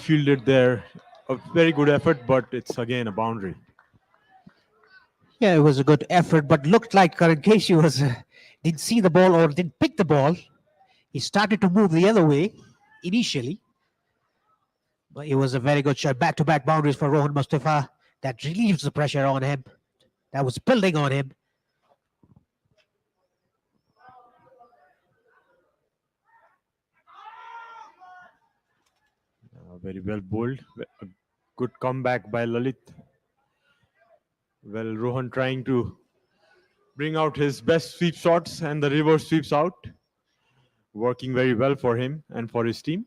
fielded there. A very good effort, but it's again a boundary. Yeah, it was a good effort, but looked like Karankeshi was didn't see the ball or didn't pick the ball. He started to move the other way initially, but it was a very good shot. Back-to-back boundaries for Rohan Mustafa. That relieves the pressure on him. That was building on him. Very well bowled. A good comeback by Lalit. Well, Rohan trying to bring out his best sweep shots and the reverse sweeps out. Working very well for him and for his team.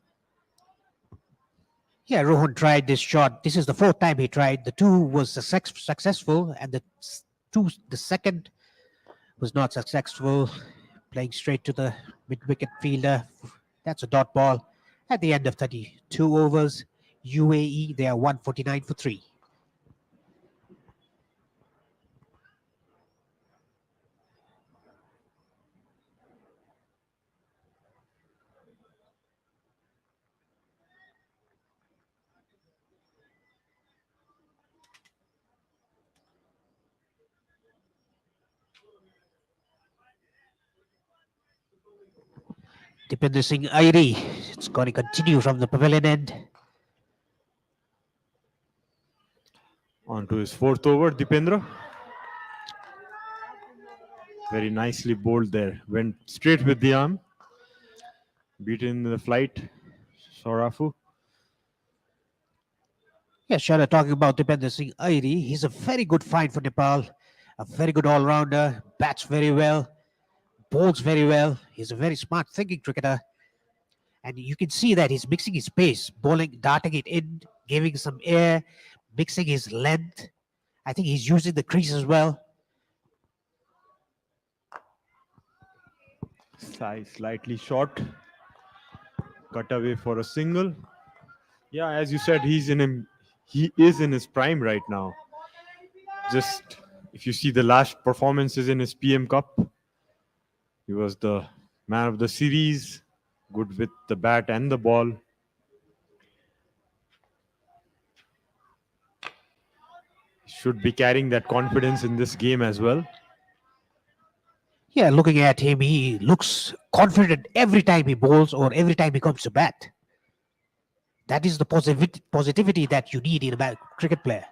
Yeah, Rohan tried this shot. This is the fourth time he tried. The two was successful, and the second was not successful. Playing straight to the mid-wicket fielder. That's a dot ball. At the end of 32 overs, UAE, they are 149 for 3. Dipinder Singh Airi, it's going to continue from the pavilion end. On to his fourth over, Dipendra. Very nicely bowled there. Went straight with the arm. Beaten in the flight. Sorafu. Yeah, Shara, talking about Dipinder Singh Airi, he's a very good find for Nepal. A very good all-rounder. Bats very well. Bowls very well. He's a very smart thinking cricketer. And you can see that he's mixing his pace, bowling, darting it in, giving some air, mixing his length. I think he's using the crease as well. Slightly short. Cut away for a single. Yeah, as you said, he is in his prime right now. Just if you see the last performances in his PM Cup, he was the man of the series, good with the bat and the ball. Should be carrying that confidence in this game as well. Yeah, looking at him, he looks confident every time he bowls or every time he comes to bat. That is the positivity that you need in a cricket player.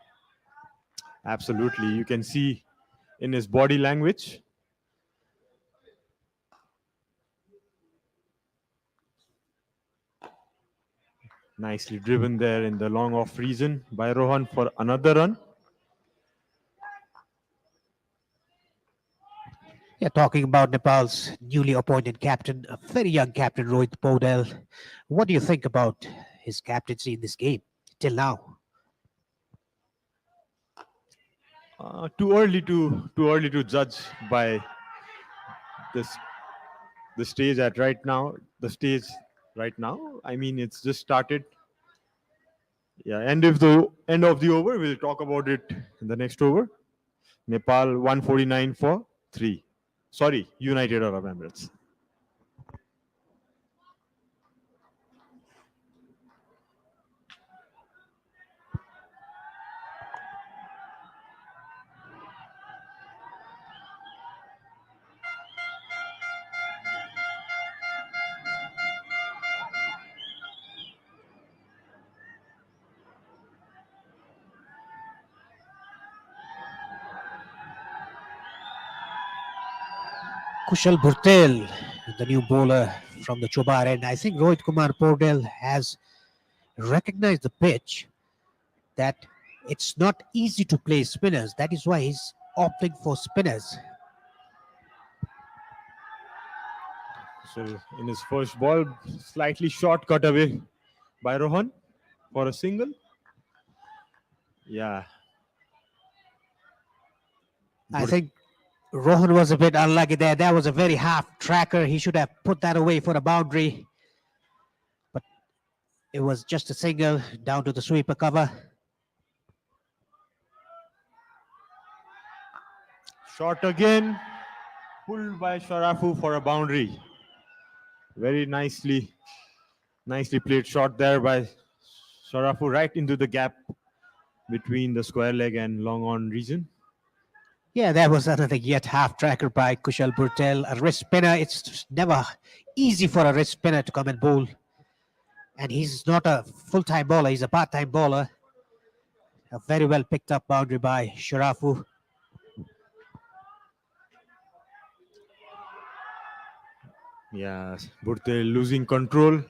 Absolutely. You can see in his body language. Nicely driven there in the long off region by Rohan for another run. Yeah, talking about Nepal's newly appointed captain, a very young captain, Rohit Paudel. What do you think about his captaincy in this game till now? Too early to judge by this the stage at right now. The stage right now. I mean, it's just started. Yeah, end of the over. We'll talk about it in the next over. Nepal 149 for 3. Sorry, United Arab Emirates. Kushal Bhurtel, the new bowler from the Chobar end. I think Rohit Kumar Paudel has recognized the pitch that it's not easy to play spinners. That is why he's opting for spinners. So in his first ball, slightly short cut away by Rohan for a single. Yeah. I think Rohan was a bit unlucky there. That was a very half tracker. He should have put that away for a boundary. But it was just a single down to the sweeper cover. Shot again. Pulled by Sharafu for a boundary. Very nicely played shot there by Sharafu right into the gap between the square leg and long on region. Yeah, that was another yet half tracker by Kushal Burtel. A wrist spinner. It's never easy for a wrist spinner to come and bowl. And he's not a full time bowler, he's a part time bowler. A very well picked up boundary by Sharafu. Yeah, Burte losing control.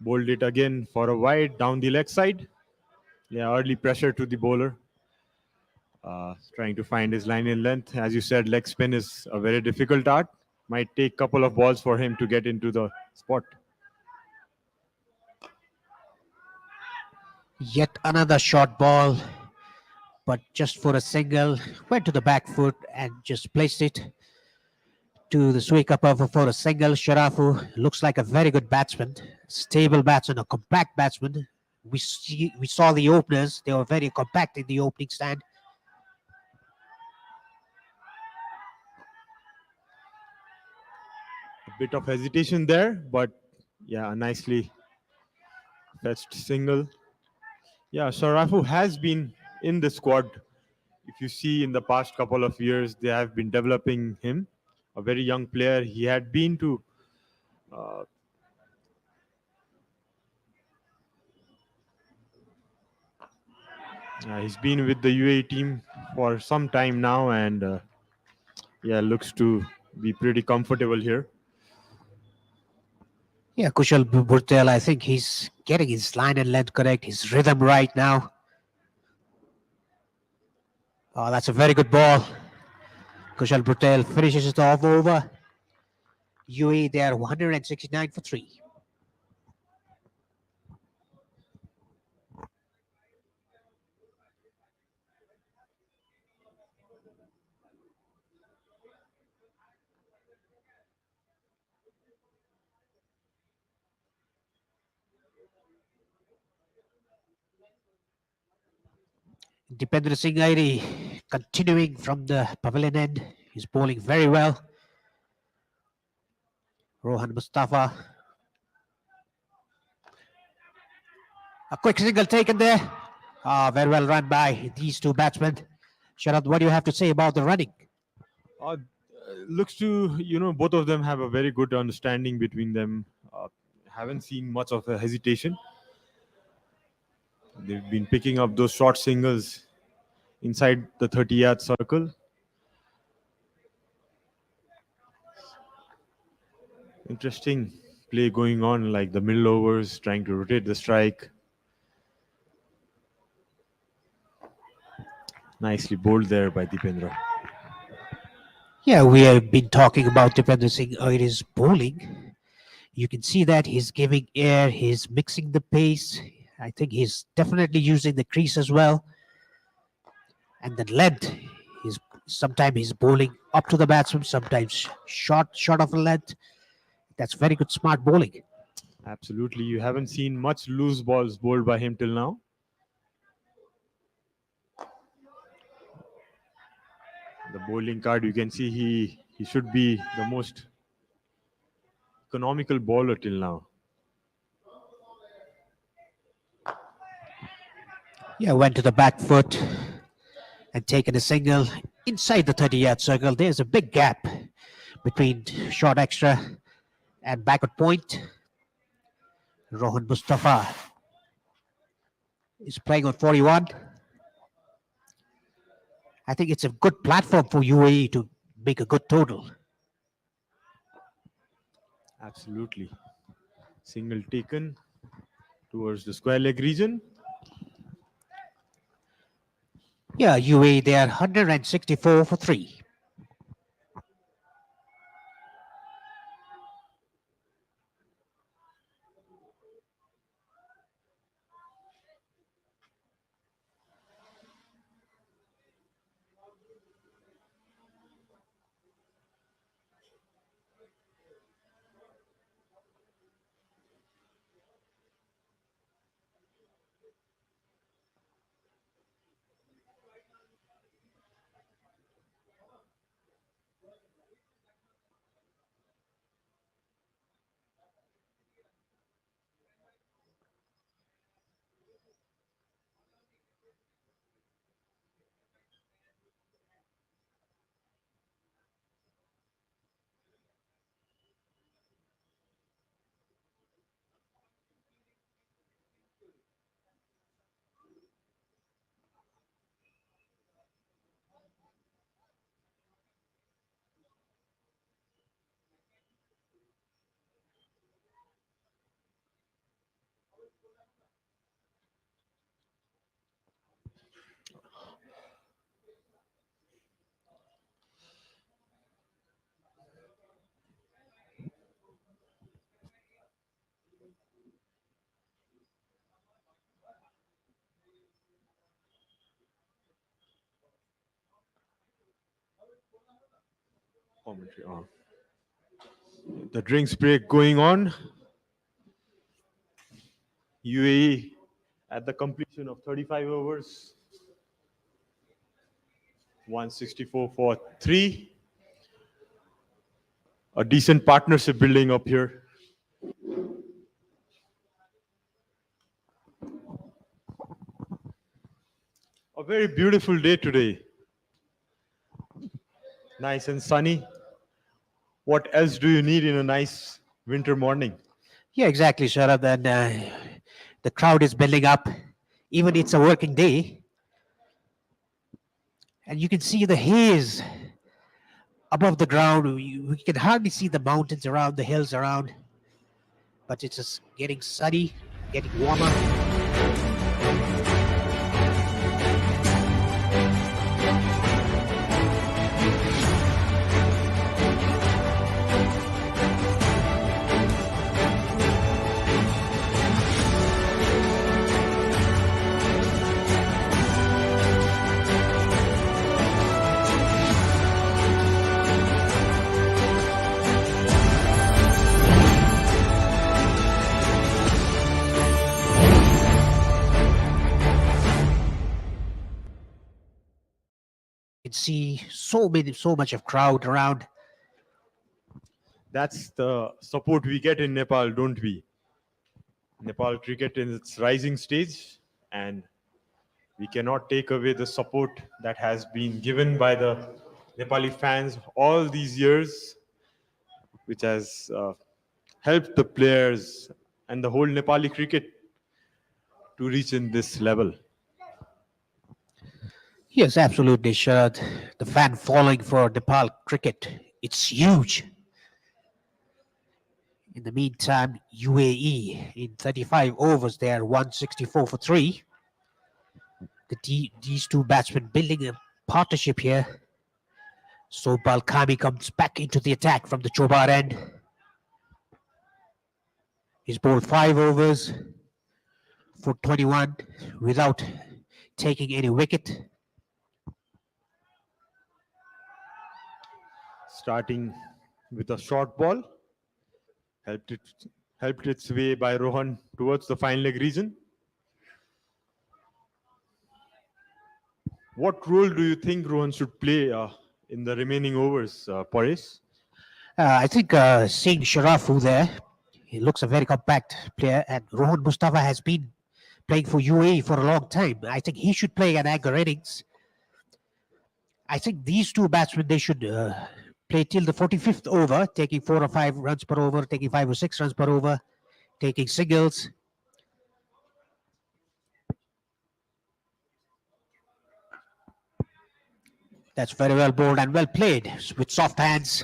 Bowled it again for a wide down the leg side. Yeah, early pressure to the bowler. Trying to find his line in length. As you said, leg spin is a very difficult art. Might take a couple of balls for him to get into the spot. Yet another short ball, but just for a single. Went to the back foot and just placed it to the sweep upper for a single. Sharafu looks like a very good batsman, stable batsman, a compact batsman. We saw the openers; they were very compact in the opening stand. A bit of hesitation there, but yeah, a nicely fetched single. Yeah, Sharafu has been in the squad. If you see in the past couple of years, they have been developing him. A very young player. He had been to uh, he's been with the UAE team for some time now, and yeah, looks to be pretty comfortable here. Yeah, Kushal Burtel, I think he's getting his line and length correct, his rhythm right now. Oh, that's a very good ball. Kushal Burtel finishes it off over. UAE, they are 169 for 3. Dipendra Singh Airi continuing from the pavilion end. He's bowling very well. Rohan Mustafa. A quick single taken there. Very well run by these two batsmen. Sharad, what do you have to say about the running? Uh, looks to both of them have a very good understanding between them. Haven't seen much of a hesitation. They've been picking up those short singles inside the 30-yard circle. Interesting play going on, like the middle overs, trying to rotate the strike. Nicely bowled there by Deependra. Yeah, we have been talking about Dipendra Singh Airi's bowling. You can see that he's giving air, he's mixing the pace. I think he's definitely using the crease as well. And then length. Sometimes he's bowling up to the batsman, sometimes short of a length. That's very good, smart bowling. Absolutely, you haven't seen much loose balls bowled by him till now. The bowling card, you can see he should be the most economical bowler till now. Yeah, went to the back foot and taken a single inside the 30-yard circle. There's a big gap between short extra and backward point. Rohan Mustafa is playing on 41. I think it's a good platform for UAE to make a good total. Absolutely. Single taken towards the square leg region. Yeah, UAE, they are 164 for 3. Commentary on. The drinks break going on. UAE at the completion of 35 overs, 164 for 3. A decent partnership building up here. A very beautiful day today. Nice and sunny. What else do you need in a nice winter morning? Yeah, exactly, Sharad. And the crowd is building up. Even it's a working day. And you can see the haze above the ground. We can hardly see the mountains around, the hills around. But it's just getting sunny, getting warmer. You can see so much of crowd around. That's the support we get in Nepal, don't we? Nepal cricket in its rising stage, and we cannot take away the support that has been given by the Nepali fans all these years, which has helped the players and the whole Nepali cricket to reach in this level. Yes, absolutely, Sharad. The fan following for Nepal cricket, it's huge. In the meantime, UAE in 35 overs, they are 164 for 3. These two batsmen building a partnership here. So Balkami comes back into the attack from the Chobar end. He's bowled 5 overs for 21 without taking any wicket. Starting with a short ball, helped it helped its way by Rohan towards the fine leg region. What role do you think Rohan should play in the remaining overs, Paresh? I think seeing Sharafu there, he looks a very compact player, and Rohan Mustafa has been playing for UAE for a long time. I think he should play an anchor innings. I think these two batsmen, they should play till the 45th over, taking 4 or 5 runs per over, taking 5 or 6 runs per over, taking singles. That's very well bowled and well played with soft hands.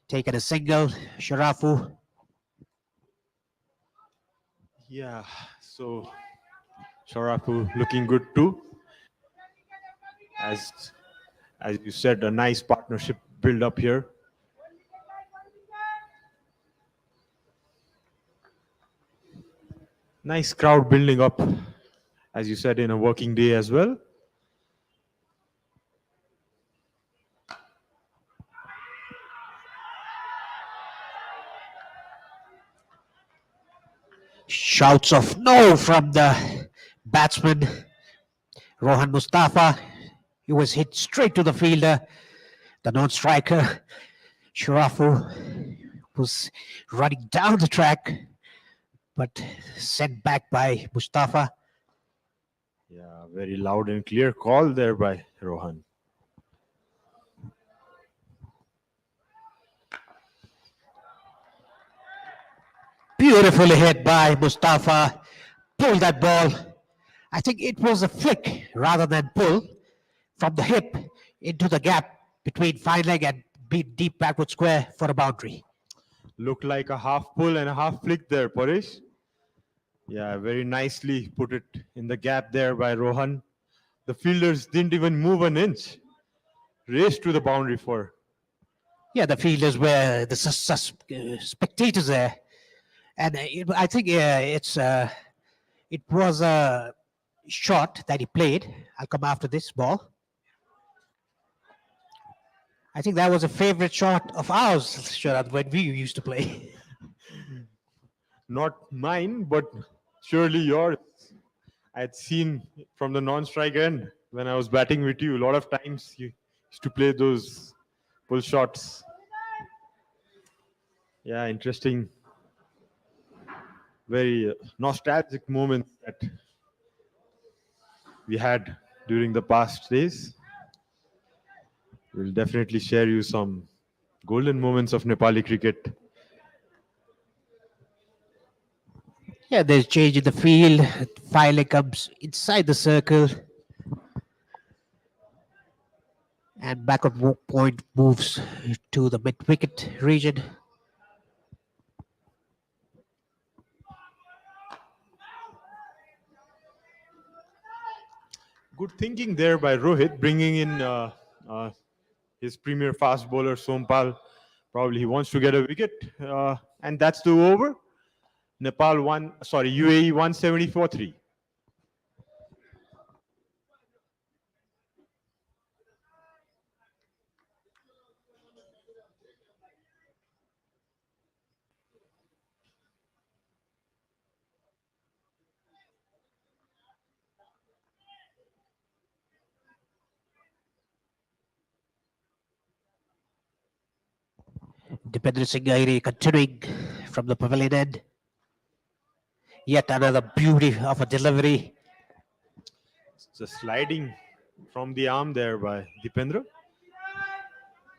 Taken a single, Sharafu. Yeah, so Sharafu looking good too. As as you said, a nice partnership build up here. Nice crowd building up, as you said, in a working day as well. Shouts of no from the batsman, Rohan Mustafa. He was hit straight to the fielder, the non-striker. Sharafu was running down the track, but sent back by Mustafa. Yeah, very loud and clear call there by Rohan. Beautifully hit by Mustafa. Pulled that ball. I think it was a flick rather than pull from the hip into the gap between fine leg and deep backward square for a boundary. Looked like a half pull and a half flick there, Paresh. Yeah, very nicely put it in the gap there by Rohan. The fielders didn't even move an inch. Raced to the boundary for. Yeah, the fielders were the spectators there, and I think it was a shot that he played. I'll come after this ball. I think that was a favorite shot of ours, Sharad, when we used to play. Not mine, but surely yours. I had seen from the non-strike end when I was batting with you. A lot of times you used to play those pull shots. Yeah, interesting, very nostalgic moments that we had during the past days. We'll definitely share you some golden moments of Nepali cricket. Yeah, there's change in the field. Filer comes inside the circle, and backward point moves to the mid wicket region. Good thinking there by Rohit, bringing in uh, his premier fast bowler Sompal. Probably he wants to get a wicket, and that's the over. Nepal one, sorry, UAE 174-3. Dipendra Singh Airi continuing from the pavilion end. Yet another beauty of a delivery. Just sliding from the arm there by Dipendra.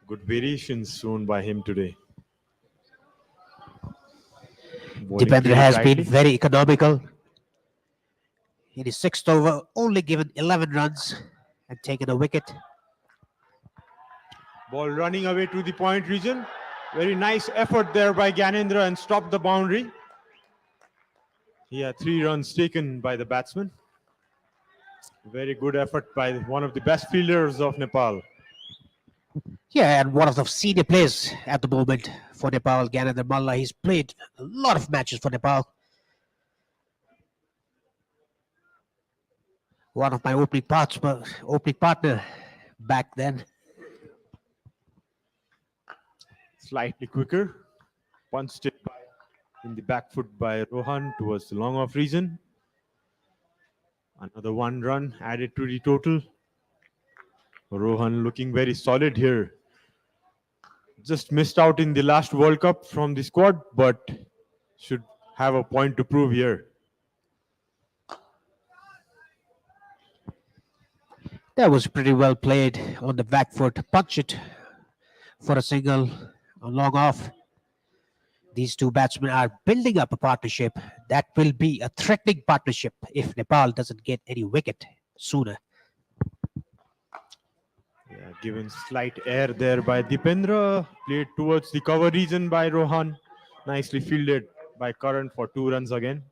Good variations shown by him today. Bowling Dipendra pretty has been tightly. very economical. In his sixth over, only given 11 runs and taken a wicket. Ball running away to the point region. Very nice effort there by Gyanendra and stopped the boundary. He had 3 runs taken by the batsman. Very good effort by one of the best fielders of Nepal. Yeah, and one of the senior players at the moment for Nepal, Gyanendra Malla. He's played a lot of matches for Nepal. One of my opening partner back then. Slightly quicker. Punched it in the back foot by Rohan towards the long off region. Another 1 run added to the total. Rohan looking very solid here. Just missed out in the last World Cup from the squad, but should have a point to prove here. That was pretty well played on the back foot. Punch it for a single, a long off. These two batsmen are building up a partnership that will be a threatening partnership if Nepal doesn't get any wicket sooner. Yeah, given slight air there by Dipendra. Played towards the cover region by Rohan. Nicely fielded by Karan for 2 runs again.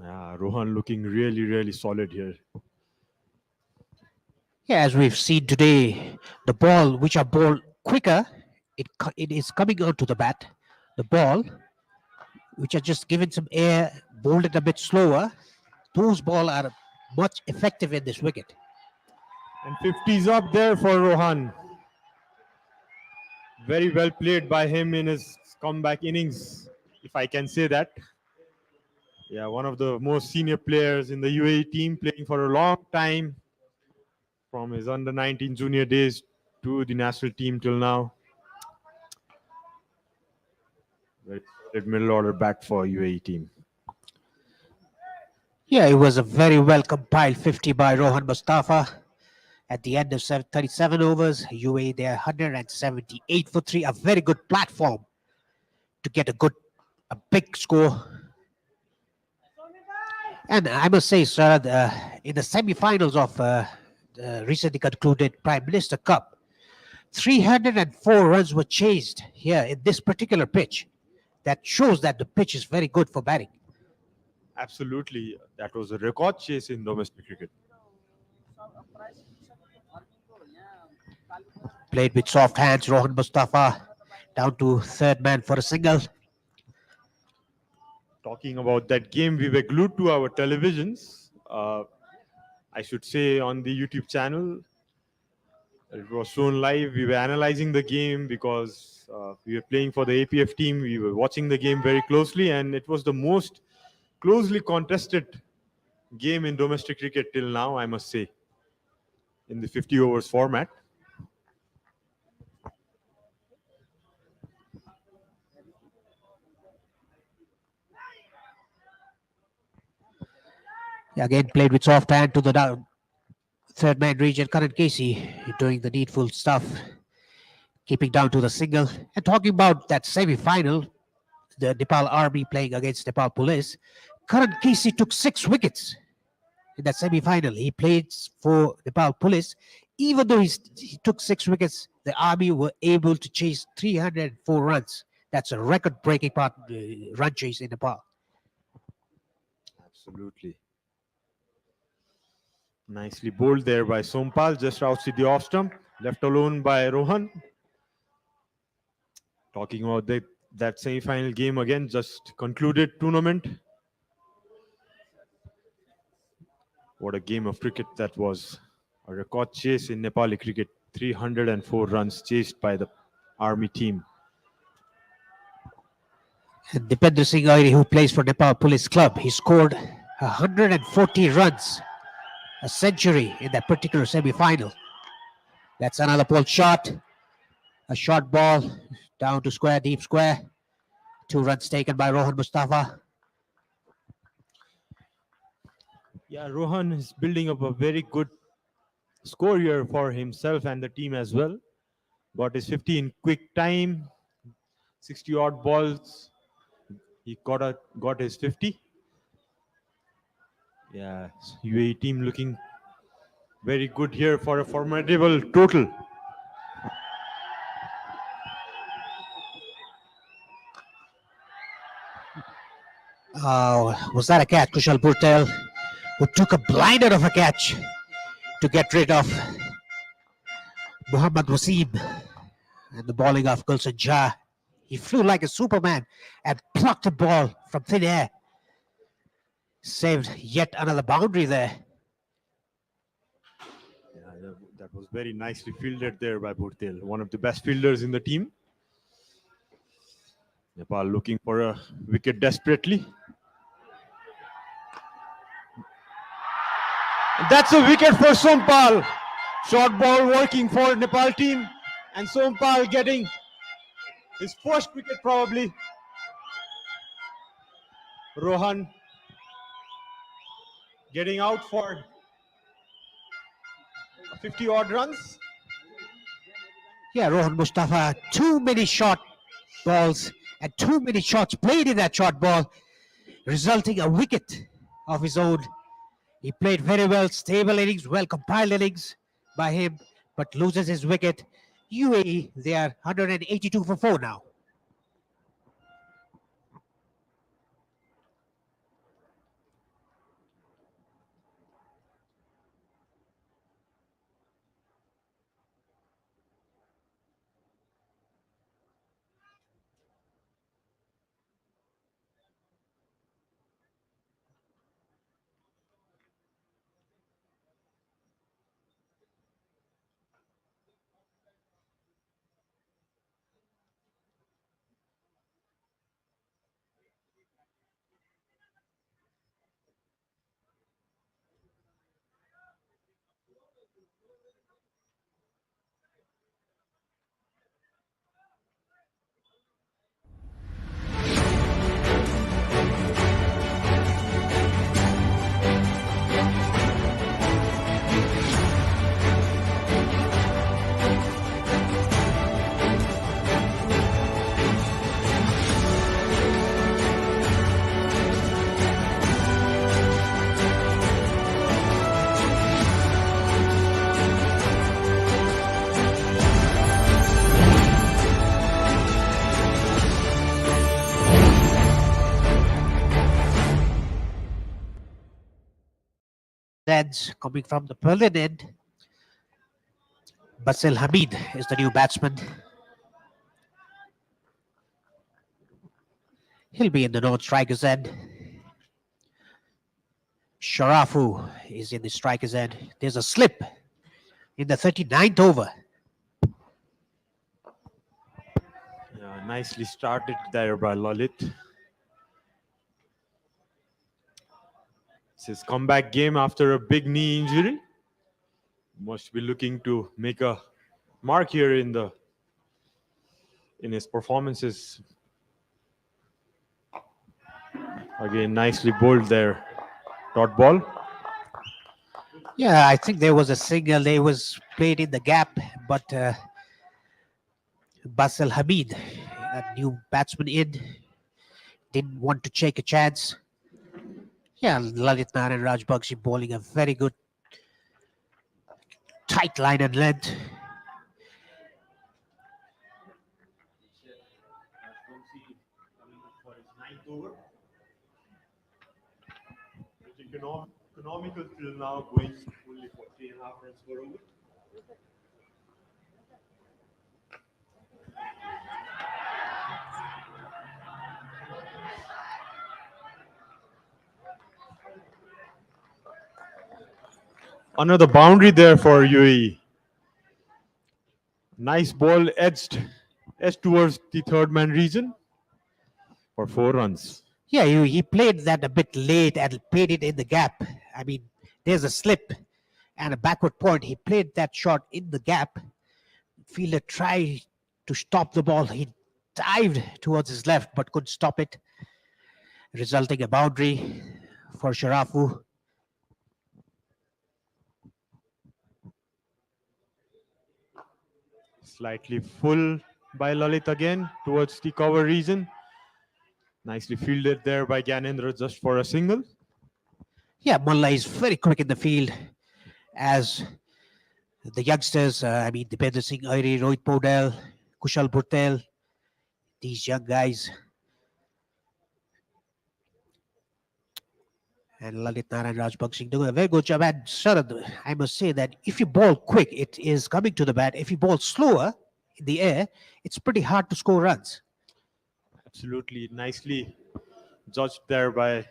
Yeah, Rohan looking really, really solid here. Yeah, as we've seen today, the ball which are bowled quicker, it is coming onto the bat. The ball which are just given some air, bowled it a bit slower, those ball are much effective in this wicket. And 50s up there for Rohan. Very well played by him in his comeback innings, if I can say that. Yeah, one of the most senior players in the UAE team, playing for a long time from his under 19 junior days to the national team till now. Very solid middle order back for UAE team. Yeah, it was a very well compiled 50 by Rohan Mustafa. At the end of 37 overs, UAE they're 178 for 3, a very good platform to get a big score. And I must say, sir, in the semi-finals of the recently concluded Prime Minister Cup, 304 runs were chased here in this particular pitch. That shows that the pitch is very good for batting. Absolutely, that was a record chase in domestic cricket. Played with soft hands, Rohan Mustafa down to third man for a single. Talking about that game, we were glued to our televisions. I should say on the YouTube channel. It was shown live. We were analyzing the game because we were playing for the APF team. We were watching the game very closely, and it was the most closely contested game in domestic cricket till now, I must say, in the 50 overs format. Again, played with soft hand to the down. Third man region, Karan Casey doing the needful stuff, keeping down to the single. And talking about that semi-final, the Nepal Army playing against Nepal Police, Karan Casey took 6 wickets in that semi-final. He played for Nepal Police. Even though he took 6 wickets, the Army were able to chase 304 runs. That's a record-breaking run chase in Nepal. Absolutely. Nicely bowled there by Sompal, just outside the off stump, left alone by Rohan. Talking about that semi-final game again, just concluded tournament. What a game of cricket that was. A record chase in Nepali cricket. 304 runs chased by the Army team. And Dipender Singh Airi, who plays for Nepal Police Club, he scored 140 runs, a century in that particular semi-final. That's another pulled shot, a short ball down to square, deep square. 2 runs taken by Rohan Mustafa. Yeah, Rohan is building up a very good score here for himself and the team as well. Got his 50 in quick time, 60 odd balls. He got his 50. Yeah, UAE team looking very good here for a formidable total. Was that a catch? Kushal Purtel, who took a blinder of a catch to get rid of Muhammad Wasim. And the bowling of Gulshan Jah. He flew like a Superman and plucked the ball from thin air. Saved yet another boundary there. Yeah, that was very nicely fielded there by Purtel, one of the best fielders in the team. Nepal looking for a wicket desperately. And that's a wicket for Sompal. Short ball working for Nepal team. And Sompal getting his first wicket probably. Rohan getting out for 50 odd runs. Yeah, Rohan Mustafa, too many short balls and too many shots played in that short ball, resulting a wicket of his own. He played very well, stable innings, well compiled innings by him, but loses his wicket. UAE, they are 182 for 4 now. Ends coming from the Berlin end. Basil Hamid is the new batsman. He'll be in the non-strikers end. Sharafu is in the strikers end. There's a slip in the 39th over. Yeah, nicely started there by Lalit. It's his comeback game after a big knee injury. Must be looking to make a mark here in his performances. Again, nicely bowled there. Dot ball. Yeah, I think there was a single. They was played in the gap, but Basel Hamid, a new batsman in, didn't want to take a chance. Yeah, Lalit Narayan Rajbakshi bowling a very good tight line and length. Economical till now, going only for 3.5 runs per over. Another boundary there for UAE. Nice ball edged towards the third man region for 4 runs. Yeah, he played that a bit late and played it in the gap. I mean, there's a slip and a backward point. He played that shot in the gap. Fielder tried to stop the ball. He dived towards his left but couldn't stop it, resulting a boundary for Sharafu. Slightly full by Lalit again towards the cover region. Nicely fielded there by Gyanendra just for a single. Yeah, Mullah is very quick in the field as the youngsters, Dipender Singh Airi, Rohit Podel, Kushal Bhutel, these young guys, and Lalit Narayan Rajbakshi doing a very good job. And Sharad, I must say that if you bowl quick, it is coming to the bat. If you bowl slower in the air, it's pretty hard to score runs. Absolutely nicely judged there by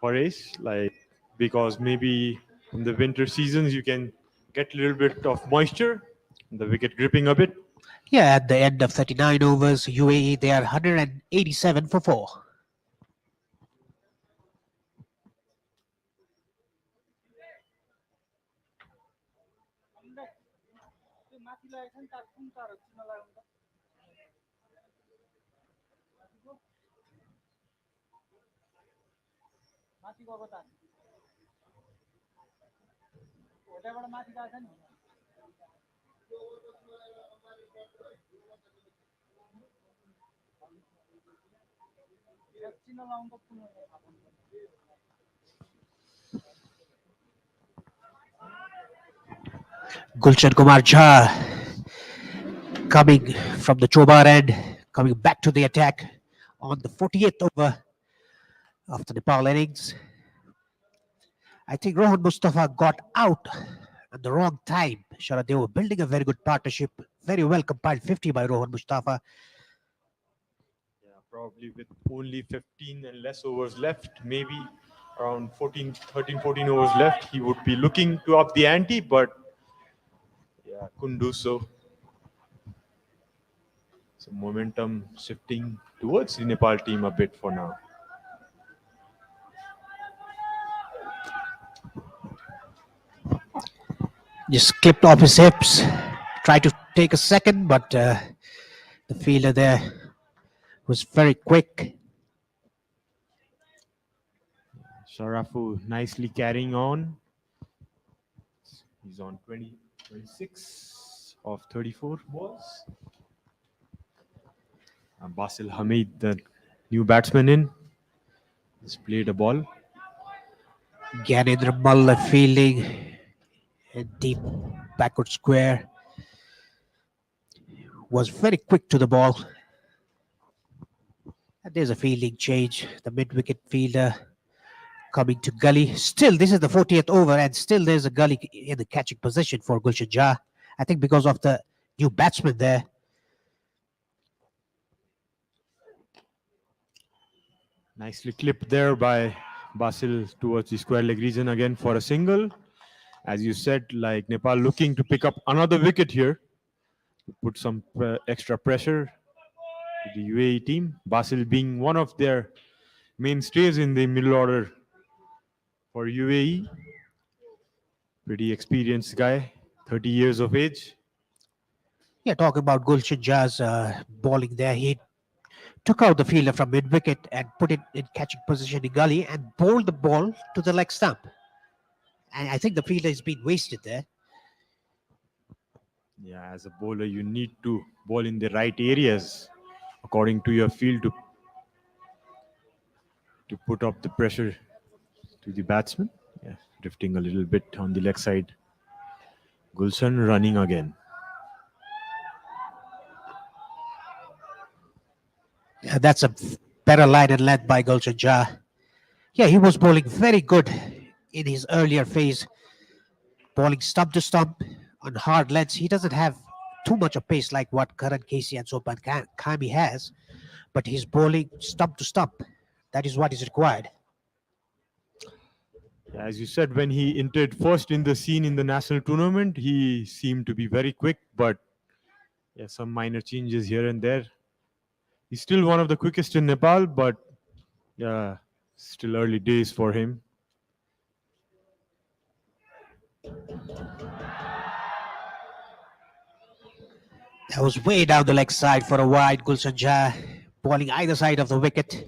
Paresh. Like, because maybe in the winter seasons you can get a little bit of moisture, the wicket gripping a bit. Yeah, at the end of 39 overs, UAE, they are 187 for 4. Gulshan Kumar Jha coming from the Chobar end, coming back to the attack on the 48th over of the Nepal innings. I think Rohan Mustafa got out at the wrong time. Sharad, they were building a very good partnership. Very well compiled 50 by Rohan Mustafa. Yeah, probably with only 15 and less overs left, maybe around 14 overs left, he would be looking to up the ante, but yeah, couldn't do so. So momentum shifting towards the Nepal team a bit for now. Just clipped off his hips. Tried to take a second, but the fielder there was very quick. Sharafu nicely carrying on. He's on 26 of 34 balls. Basil Hamid, the new batsman in, has played a ball. Gyanendra Malla fielding and deep backward square. Was very quick to the ball. And there's a fielding change. The mid-wicket fielder coming to gully. Still, this is the 40th over, and still there's a gully in the catching position for Gulshan Jha. I think because of the new batsman there. Nicely clipped there by Basil towards the square leg region again for a single. As you said, like Nepal looking to pick up another wicket here, to put some extra pressure to the UAE team. Basil being one of their mainstays in the middle order for UAE. Pretty experienced guy, 30 years of age. Yeah, talking about Gulshan Jazz bowling there, he took out the fielder from mid wicket and put it in catching position in gully and bowled the ball to the leg stump. And I think the fielder has been wasted there. Yeah, as a bowler, you need to bowl in the right areas according to your field to put up the pressure to the batsman. Yeah, drifting a little bit on the leg side. Gulshan running again. That's a better line and length by Gulshan Jah. Yeah, he was bowling very good in his earlier phase, bowling stump to stump on hard lengths. He doesn't have too much of pace like what Karan Casey and Sopan Kami has, but he's bowling stump to stump. That is what is required. As you said, when he entered first in the scene in the national tournament, he seemed to be very quick, but yeah, some minor changes here and there. He's still one of the quickest in Nepal, but yeah, still early days for him. That was way down the leg side for a wide. Gulshan Jah bowling either side of the wicket.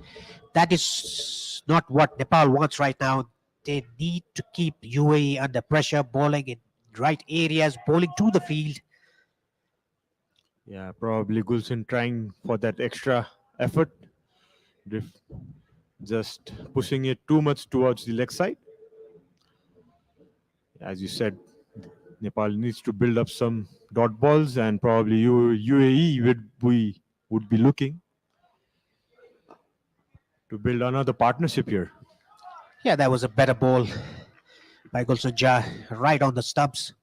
That is not what Nepal wants right now. They need to keep UAE under pressure, bowling in right areas, bowling to the field. Yeah, probably Gulshan trying for that extra effort, just pushing it too much towards the leg side. As you said, Nepal needs to build up some dot balls, and probably UAE would be looking to build another partnership here. Yeah, that was a better ball by Gulshan Jah, right on the stumps.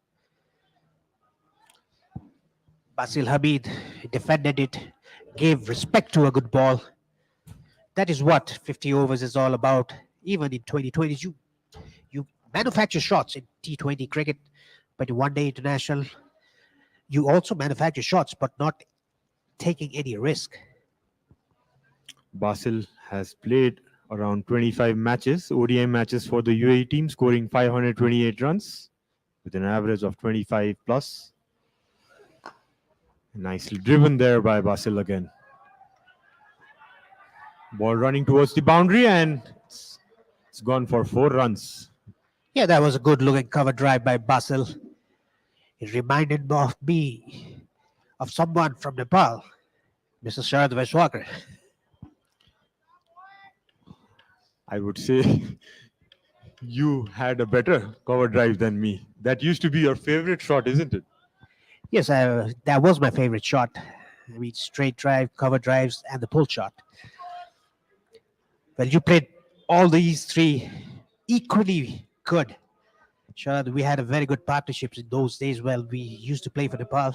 Basil Hamid defended it, gave respect to a good ball. That is what 50 overs is all about. Even in 2020, you manufacture shots in T20 cricket, but in one day international, you also manufacture shots, but not taking any risk. Basil has played around 25 matches, ODI matches for the UAE team, scoring 528 runs with an average of 25 plus. Nicely driven there by Basil again. Ball running towards the boundary, and it's gone for 4 runs. Yeah, that was a good looking cover drive by Basil. It reminded me of someone from Nepal, Mr. Sharad Vaishwakar. I would say you had a better cover drive than me. That used to be your favorite shot, isn't it? Yes, that was my favorite shot. I mean, straight drive, cover drives, and the pull shot. Well, you played all these three equally good. Sharad, we had a very good partnerships in those days. Well, we used to play for Nepal.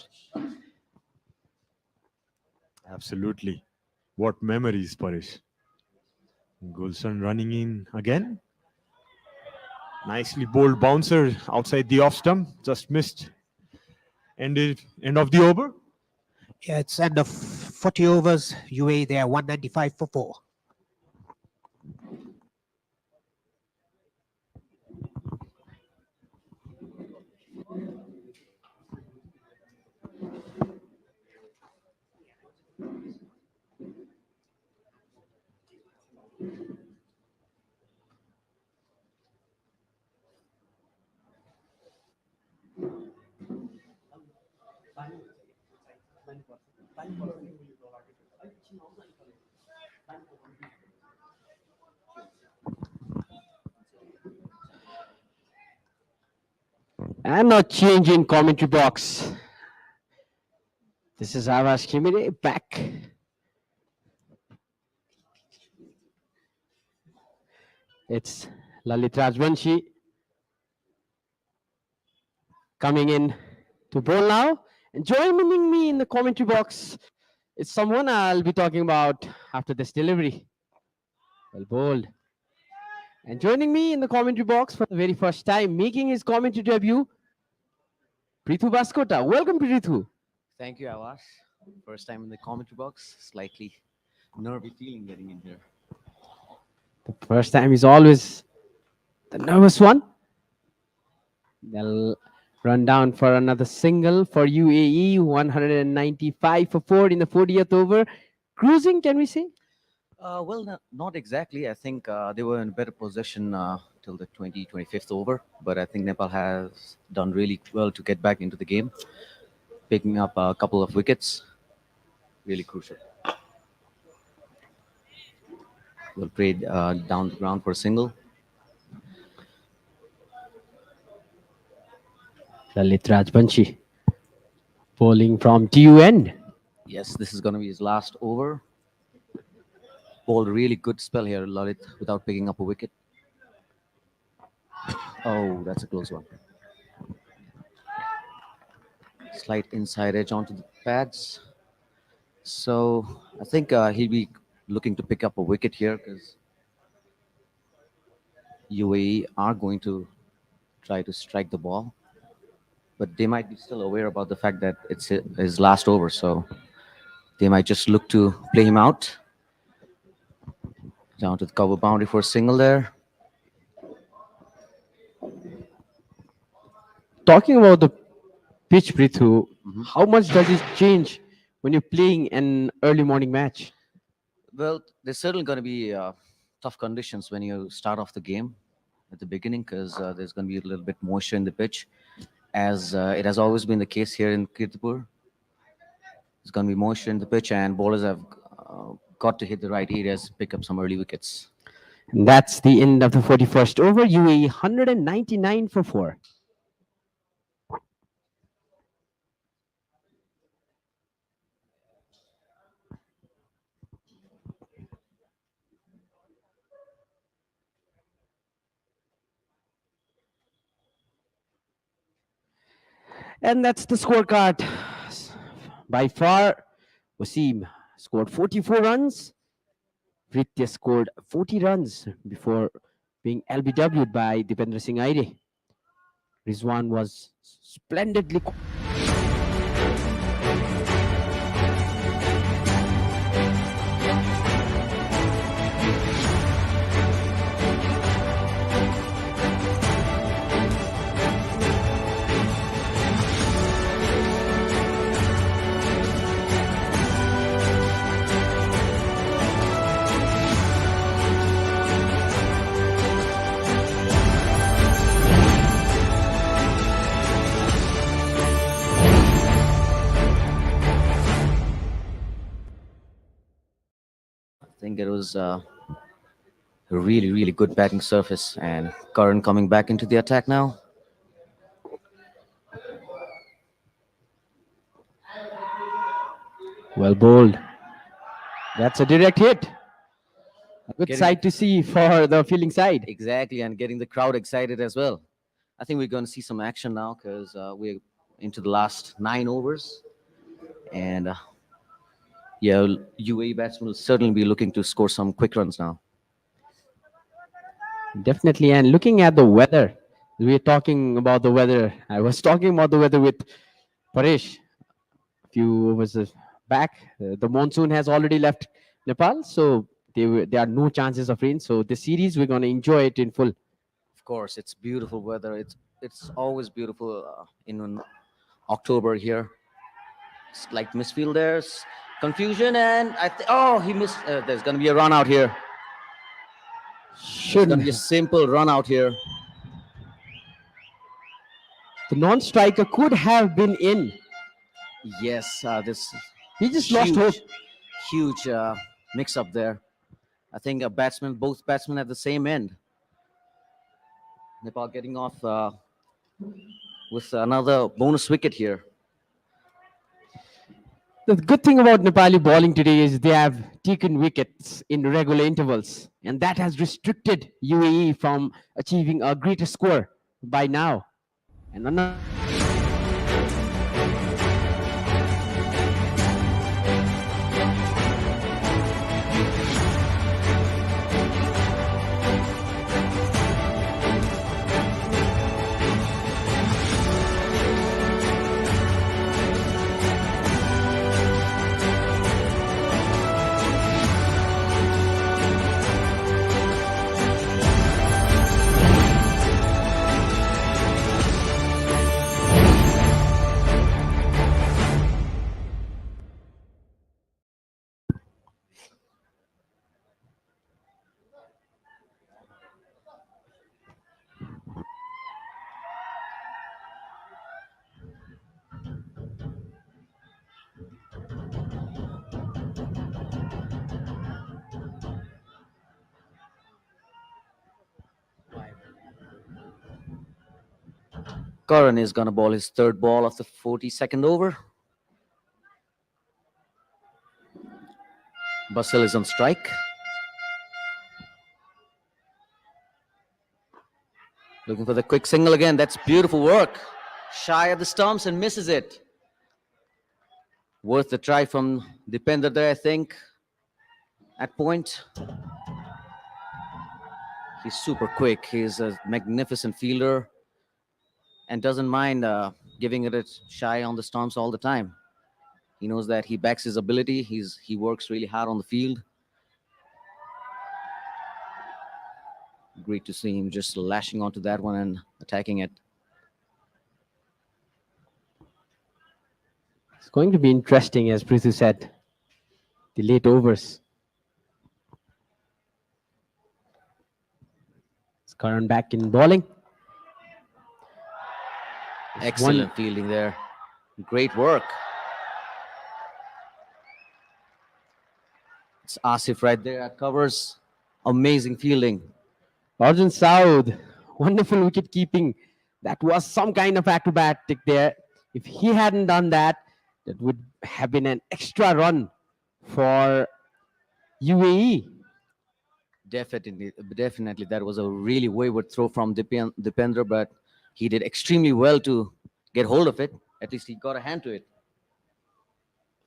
Absolutely. What memories, Parish. Gulshan running in again. Nicely bowled bouncer outside the off stump. Just missed. End of the over. Yeah, it's end of 40 overs. UAE, they are 195 for 4. And now change in commentary box. This is Avas Kimire back. It's Lalit Rajvanshi coming in to bowl now. And joining me in the commentary box is someone I'll be talking about after this delivery. Well bowled. And joining me in the commentary box for the very first time, making his commentary debut, Prithu Baskota. Welcome, Prithu. Thank you, Avash. First time in the commentary box. Slightly nervy feeling getting in here. The first time is always the nervous one. They'll run down for another single for UAE, 195 for 4 in the 40th over. Cruising, can we say? Not exactly. I think they were in better position till the 25th over, but I think Nepal has done really well to get back into the game, picking up a couple of wickets. Really crucial. We'll trade down the ground for a single. Lalit Rajbanshi bowling from TUN. Yes, this is going to be his last over. Bowled a really good spell here, Lalit, without picking up a wicket. Oh, that's a close one. Slight inside edge onto the pads. So I think he'll be looking to pick up a wicket here because UAE are going to try to strike the ball. But they might be still aware about the fact that it's his last over. So they might just look to play him out. Down to the cover boundary for a single there. Talking about the pitch, Prithu, how much does it change when you're playing an early morning match? Well, there's certainly going to be tough conditions when you start off the game at the beginning because there's going to be a little bit moisture in the pitch, as it has always been the case here in Kirtipur. There's going to be moisture in the pitch, and bowlers have got to hit the right areas, pick up some early wickets. And that's the end of the 41st over. UAE 199 for 4. And that's the scorecard. By far, Wasim scored 44 runs. Pritya scored 40 runs before being LBW'd by Dipendra Singh Aire. Rizwan was splendidly. I think it was a really, really good batting surface, and Karan coming back into the attack now. Well bowled. That's a direct hit. A good Getting- sight to see for the fielding side. Exactly, and getting the crowd excited as well. I think we're going to see some action now because we're into the last 9 overs. And yeah, UAE batsmen will certainly be looking to score some quick runs now. Definitely. And looking at the weather, we're talking about the weather. I was talking about the weather with Paresh a few overs back. The monsoon has already left Nepal, so there are no chances of rain. So the series, we're going to enjoy it in full. Of course, it's beautiful weather. It's always beautiful in October here. Slight misfield there, confusion, and he missed. There's going to be a run out here. It's going to be a simple run out here. The non-striker could have been in. Yes, this He just lost hope. huge mix-up there. I think both batsmen at the same end. Nepal getting off with another bonus wicket here. The good thing about Nepali bowling today is they have taken wickets in regular intervals, and that has restricted UAE from achieving a greater score by now. And another. Karan is going to bowl his third ball of the 42nd over. Basil is on strike. Looking for the quick single again. That's beautiful work. Shy of the stumps and misses it. Worth the try from Dipender there, I think. At point. He's super quick. He's a magnificent fielder and doesn't mind giving it a shy on the stumps all the time. He knows that he backs his ability. He works really hard on the field. Great to see him just lashing onto that one and attacking it. It's going to be interesting, as Prithu said, the late overs. It's Karan back in bowling. Excellent fielding there. Great work. It's Asif right there at covers. Amazing fielding. Arjun Saud, wonderful wicket keeping. That was some kind of acrobatic there. If he hadn't done that, that would have been an extra run for UAE. Definitely, that was a really wayward throw from Dipendra, but he did extremely well to get hold of it. At least he got a hand to it.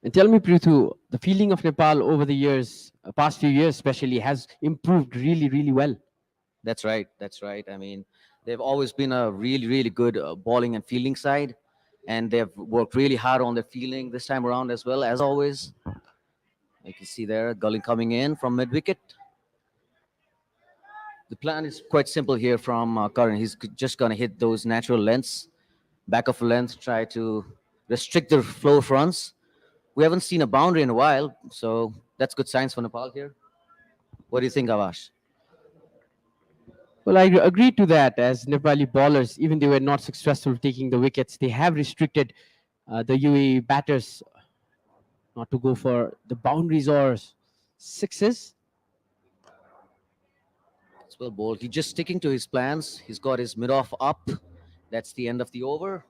And tell me, Prithu, the fielding of Nepal over the years, past few years especially, has improved really, really well. That's right. That's right. I mean, they've always been a really, really good bowling and fielding side, and they've worked really hard on their fielding this time around as well, as always. You can see there, Gulling coming in from mid-wicket. The plan is quite simple here from Karan. He's just going to hit those natural lengths, back of length, try to restrict the flow of runs. We haven't seen a boundary in a while, so that's good signs for Nepal here. What do you think, Avash? Well, I agree to that. As Nepali bowlers, even they were not successful taking the wickets, they have restricted the UAE batters not to go for the boundaries or sixes. It's well bowled. He's just sticking to his plans. He's got his mid-off up. That's the end of the over.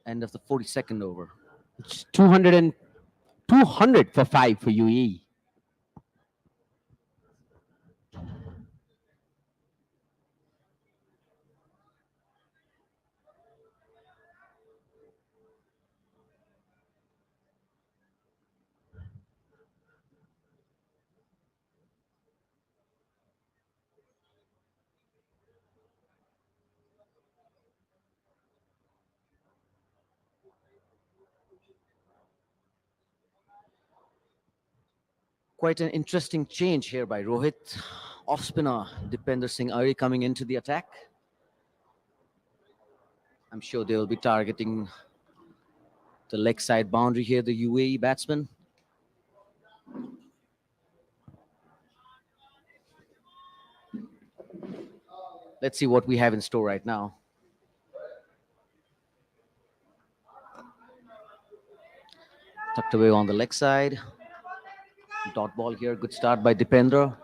End of the 42nd over. It's 200 for 5 for UAE. Quite an interesting change here by Rohit. Off spinner Dipender Singh Ari coming into the attack. I'm sure they will be targeting the leg side boundary here, the UAE batsman. Let's see what we have in store right now. Tucked away on the leg side. Dot ball here. Good start by Dipendra.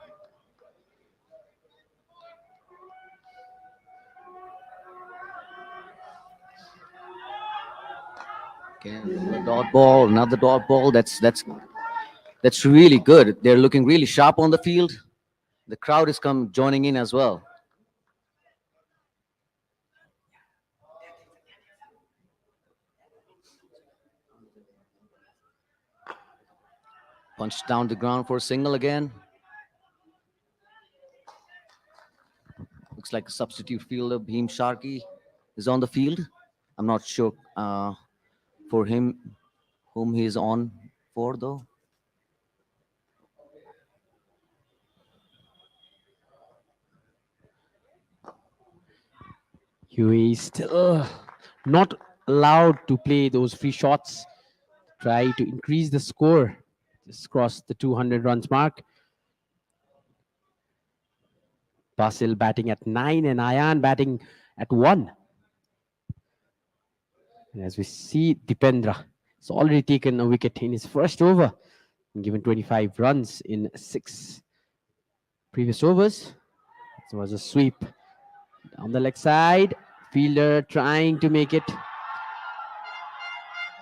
Again, a dot ball, another dot ball. That's really good. They're looking really sharp on the field. The crowd is joining in as well. Punched down the ground for a single again. Looks like a substitute fielder, Bhim Sharkey, is on the field. I'm not sure for him whom he is on for, though. UAE still not allowed to play those free shots. Try to increase the score. Just crossed the 200 runs mark. Basil batting at 9 and Ayan batting at 1. And as we see, Dipendra has already taken a wicket in his first over and given 25 runs in 6 previous overs. It was a sweep On the leg side, fielder trying to make it.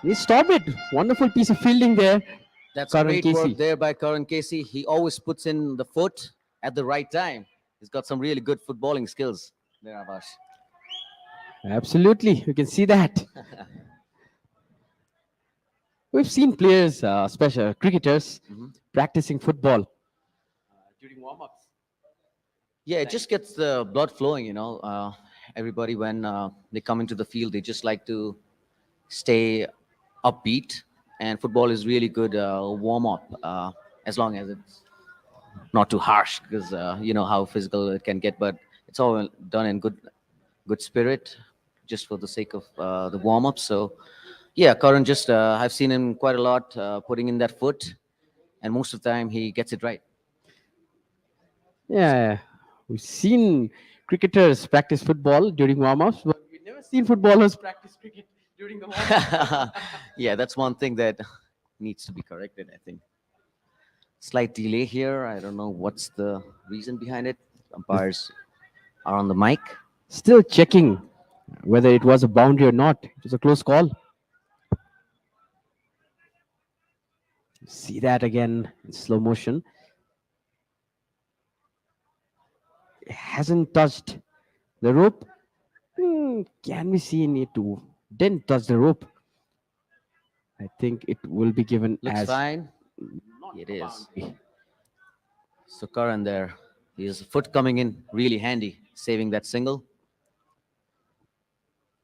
He stopped it. Wonderful piece of fielding there. That's Karan great work Casey. there by Karan Casey. He always puts in the foot at the right time. He's got some really good footballing skills there, Avash. Absolutely, you can see that. We've seen players, special cricketers, Mhm. practicing football during warm-ups. Yeah, it just gets the blood flowing, you know. Everybody, when they come into the field, they just like to stay upbeat. And football is really good warm up, as long as it's not too harsh, because you know how physical it can get. But it's all done in good spirit, just for the sake of the warm up. So, yeah, Karan just I've seen him quite a lot putting in that foot, and most of the time he gets it right. Yeah, we've seen cricketers practice football during warm-ups, but we've never seen footballers practice cricket during the warm-up. Yeah, that's one thing that needs to be corrected, I think. Slight delay here. I don't know what's the reason behind it. Umpires are on the mic. Still checking whether it was a boundary or not. It was a close call. See that again in slow motion. It hasn't touched the rope. Can we see it to didn't touch the rope? I think it will be given Looks as fine. not It a is. boundary. So Karan there, his foot coming in really handy, saving that single.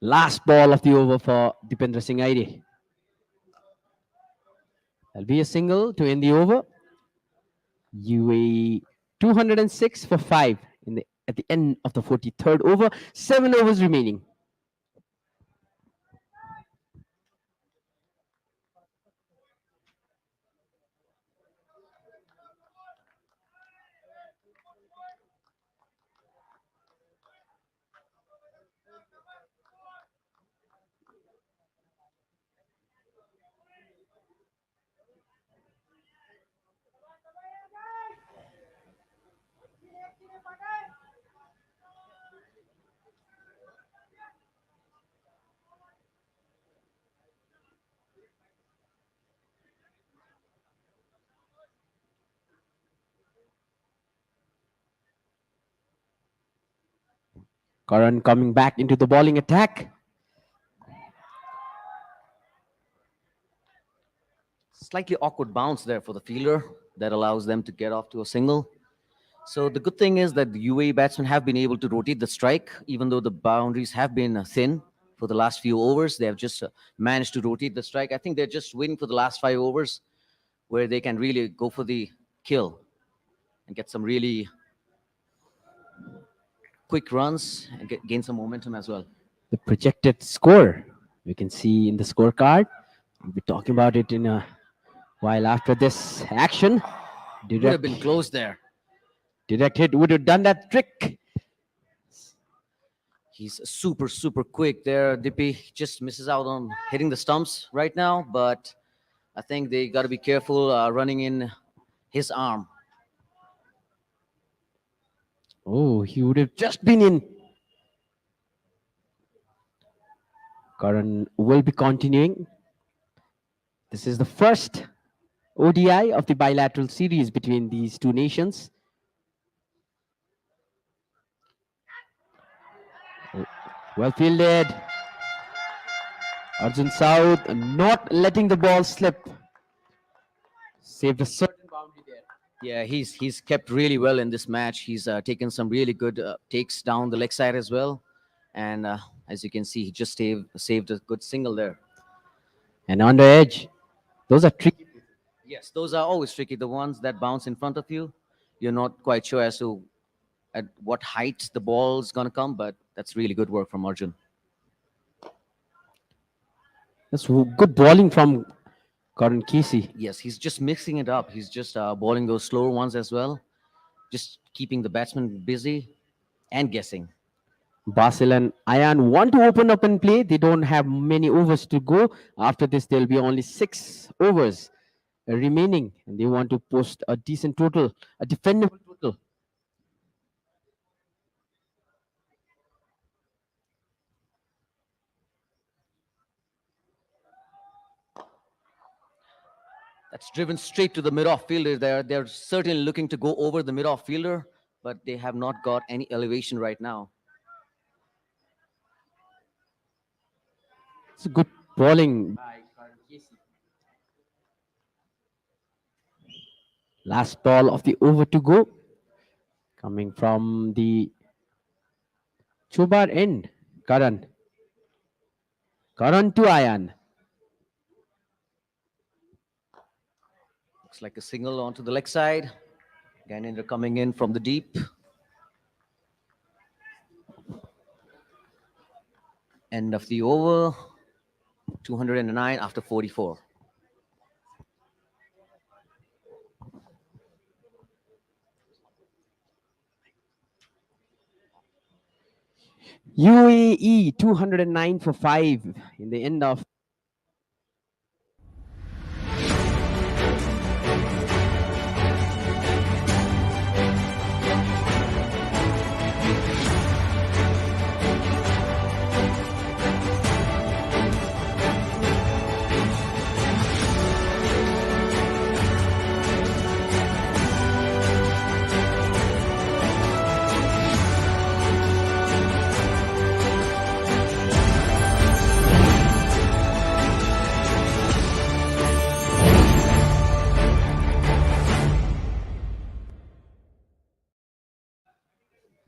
Last ball of the over for Dipendra Singh Aire. There'll be a single to end the over. UAE 206 for 5 at the end of the 43rd over. 7 overs remaining. Karan coming back into the bowling attack. Slightly awkward bounce there for the fielder that allows them to get off to a single. So the good thing is that the UAE batsmen have been able to rotate the strike, even though the boundaries have been thin for the last few overs. They have just managed to rotate the strike. I think they're just waiting for the last 5 overs where they can really go for the kill and get some really quick runs and gain some momentum as well. The projected score you can see in the scorecard. We'll be talking about it in a while after this action. Would have been close there. Direct hit would have done that trick. He's super quick there. Dippy just misses out on hitting the stumps right now, but I think they got to be careful running in his arm. Oh, he would have just been in. Karan will be continuing. This is the first ODI of the bilateral series between these two nations. Oh, well fielded. Arjun South not letting the ball slip. Saved a certain boundary there. Yeah, he's kept really well in this match. He's taken some really good takes down the leg side as well, and as you can see, he just saved a good single there. And under edge. Those are tricky. Yes, those are always tricky. The ones that bounce in front of you, you're not quite sure as to at what height the ball's gonna come, but that's really good work from Arjun. That's good bowling from Karan Casey. Yes, he's just mixing it up. He's just bowling those slower ones as well, just keeping the batsman busy and guessing. Basil and Ayan want to open up and play. They don't have many overs to go. After this, there'll be only 6 overs remaining, and they want to post a decent total, a defendable total. That's driven straight to the mid-off fielder. They're certainly looking to go over the mid-off fielder, but they have not got any elevation right now. It's a good bowling by Karan Casey. Last ball of the over to go, coming from the Chobar end. Karan. Karan to Ayan. Looks like a single onto the leg side. Gyanendra coming in from the deep. End of the over. 209 after 44. UAE 209 for 5 in the end of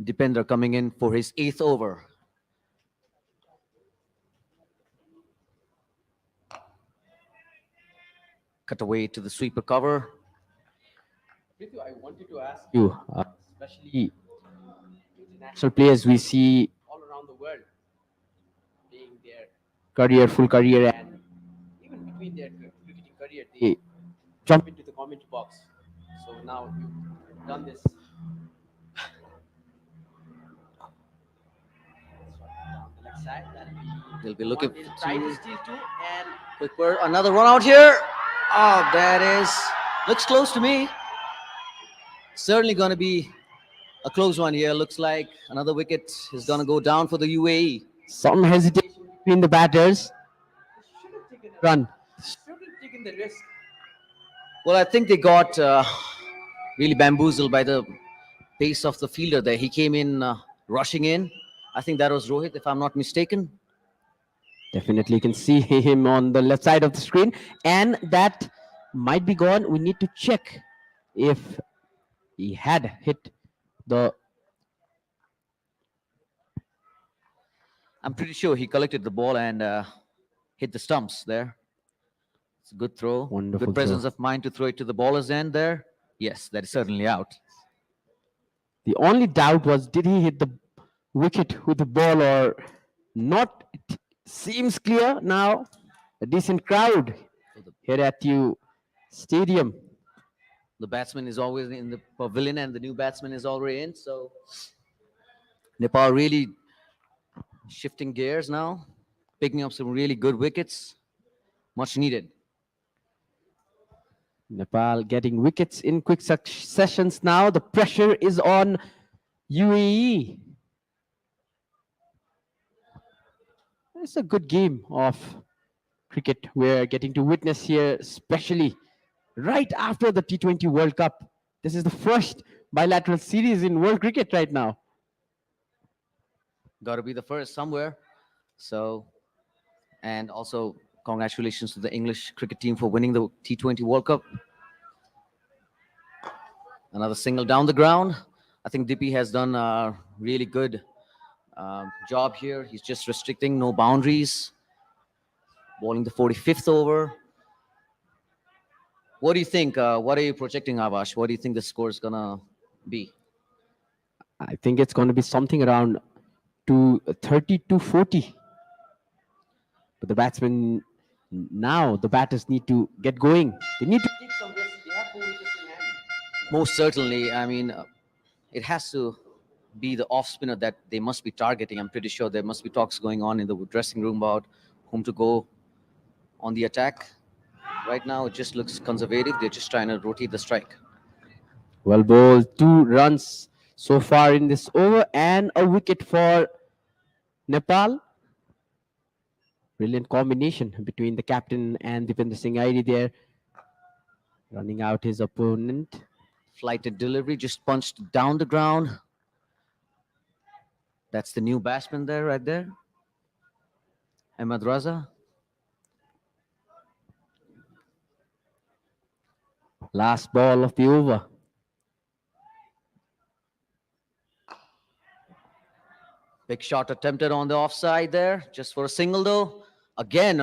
Dipendra coming in for his 8th over. Cut away to the sweeper cover. I wanted to ask you, especially international players we see all around the world playing their career, full career, and even between their cricketing career, they jump into the comment box. So now you've done this. Down the left side, They'll be looking they'll try to to steal too, and quick bird. Another run out here. Oh, that is looks close to me. Certainly going to be a close one here. Looks like another wicket is going to go down for the UAE. some hesitation between the batters. Should have taken a run. Should have taken the risk. Well, I think they got really bamboozled by the pace of the fielder there. He came in rushing in. I think that was Rohit, if I'm not mistaken. Definitely can see him on the left side of the screen, and that might be gone. We need to check if he had hit the. I'm pretty sure he collected the ball and hit the stumps there. It's a good throw. Wonderful Good presence throw. of mind to throw it to the baller's end there. Yes, that is certainly out. The only doubt was, did he hit the wicket with the ball or not? It seems clear now. A decent crowd here at you stadium. The batsman is always in the pavilion and the new batsman is already in. So Nepal really shifting gears now, picking up some really good wickets. Much needed. Nepal getting wickets in quick successions now. The pressure is on UAE. It's a good game of cricket we're getting to witness here, especially right after the T20 World Cup. This is the first bilateral series in world cricket right now. Got to be the first somewhere. So, and also congratulations to the English cricket team for winning the T20 World Cup. Another single down the ground. I think Dippy has done a really good job here. He's just restricting, no boundaries. Bowling the 45th over. What do you think? What are you projecting, Avash? What do you think the score is going to be? I think it's going to be something around 30 to 40. But the batsmen now, the batters need to get going. They need to take some risk. They have 4 wickets in hand. Most certainly. I mean, it has to be the off spinner that they must be targeting. I'm pretty sure there must be talks going on in the dressing room about whom to go on the attack. Right now, it just looks conservative. They're just trying to rotate the strike. Well bowled, 2 runs so far in this over and a wicket for Nepal. Brilliant combination between the captain and Dipendra Singh Airi there. running out his opponent. Flighted delivery, just punched down the ground. That's the new batsman there, right there. Ahmed Raza. Last ball of the over. Big shot attempted on the offside there, just for a single though. Again,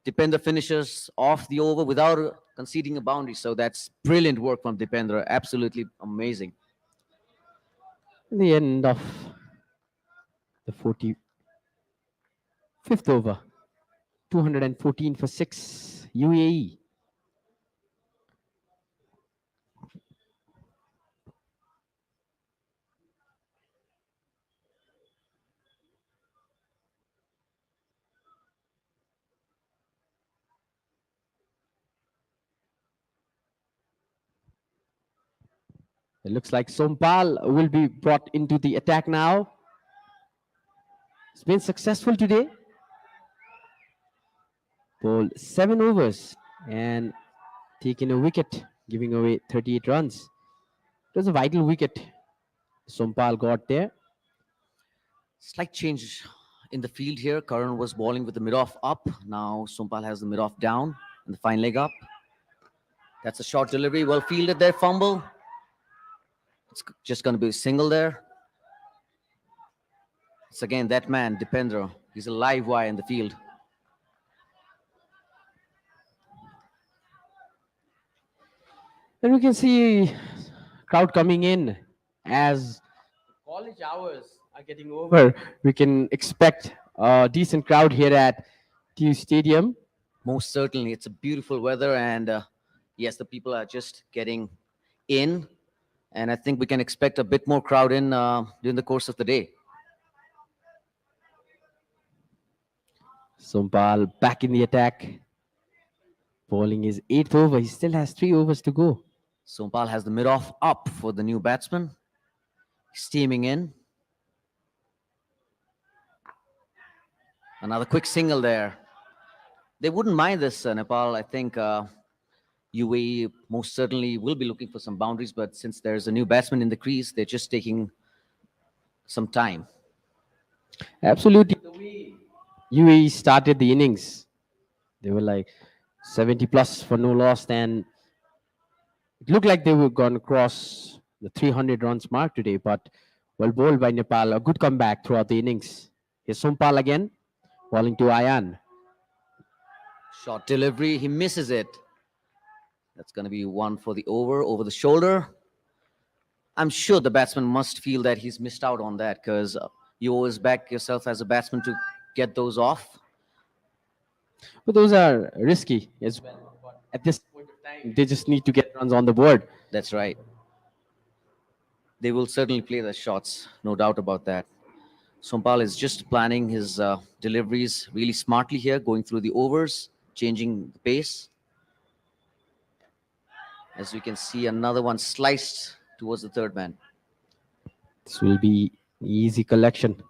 Dipender finishes off the over without conceding a boundary. So that's brilliant work from Dipender. Absolutely amazing. In the end of the 45th over, 214 for 6, UAE. It looks like Sompal will be brought into the attack now. It's been successful today. Bowled 7 overs and taken a wicket, giving away 38 runs. It was a vital wicket Sompal got there. Slight change in the field here. Karan was bowling with the mid-off up. Now Sompal has the mid-off down and the fine leg up. That's a short delivery. Well fielded there, fumble. It's just going to be a single there. It's again that man, Dipendra. He's a live wire in the field. Then we can see crowd coming in as college hours are getting over. We can expect a decent crowd here at TU Stadium. Most certainly. It's a beautiful weather. And yes, the people are just getting in. And I think we can expect a bit more crowd in during the course of the day. Sompal back in the attack. Bowling his 8th over. He still has 3 overs to go. Sompal has the mid-off up for the new batsman. Steaming in. Another quick single there. They wouldn't mind this, Nepal. I think UAE most certainly will be looking for some boundaries, but since there's a new batsman in the crease, they're just taking some time. Absolutely. The way UAE started the innings, they were like 70 plus for no loss, and it looked like they were going to cross the 300 runs mark today, but well bowled by Nepal. A good comeback throughout the innings. Here's Sompal again, bowling to Ayan. Short delivery, he misses it. That's going to be one for the over the shoulder. I'm sure the batsman must feel that he's missed out on that because you always back yourself as a batsman to get those off. But those are risky as well. But at this point of time, they just need to get runs on the board. That's right. They will certainly play the shots, no doubt about that. Sompal is just planning his deliveries really smartly here, going through the overs, changing the pace. As we can see, another one sliced towards the third man. This will be easy collection.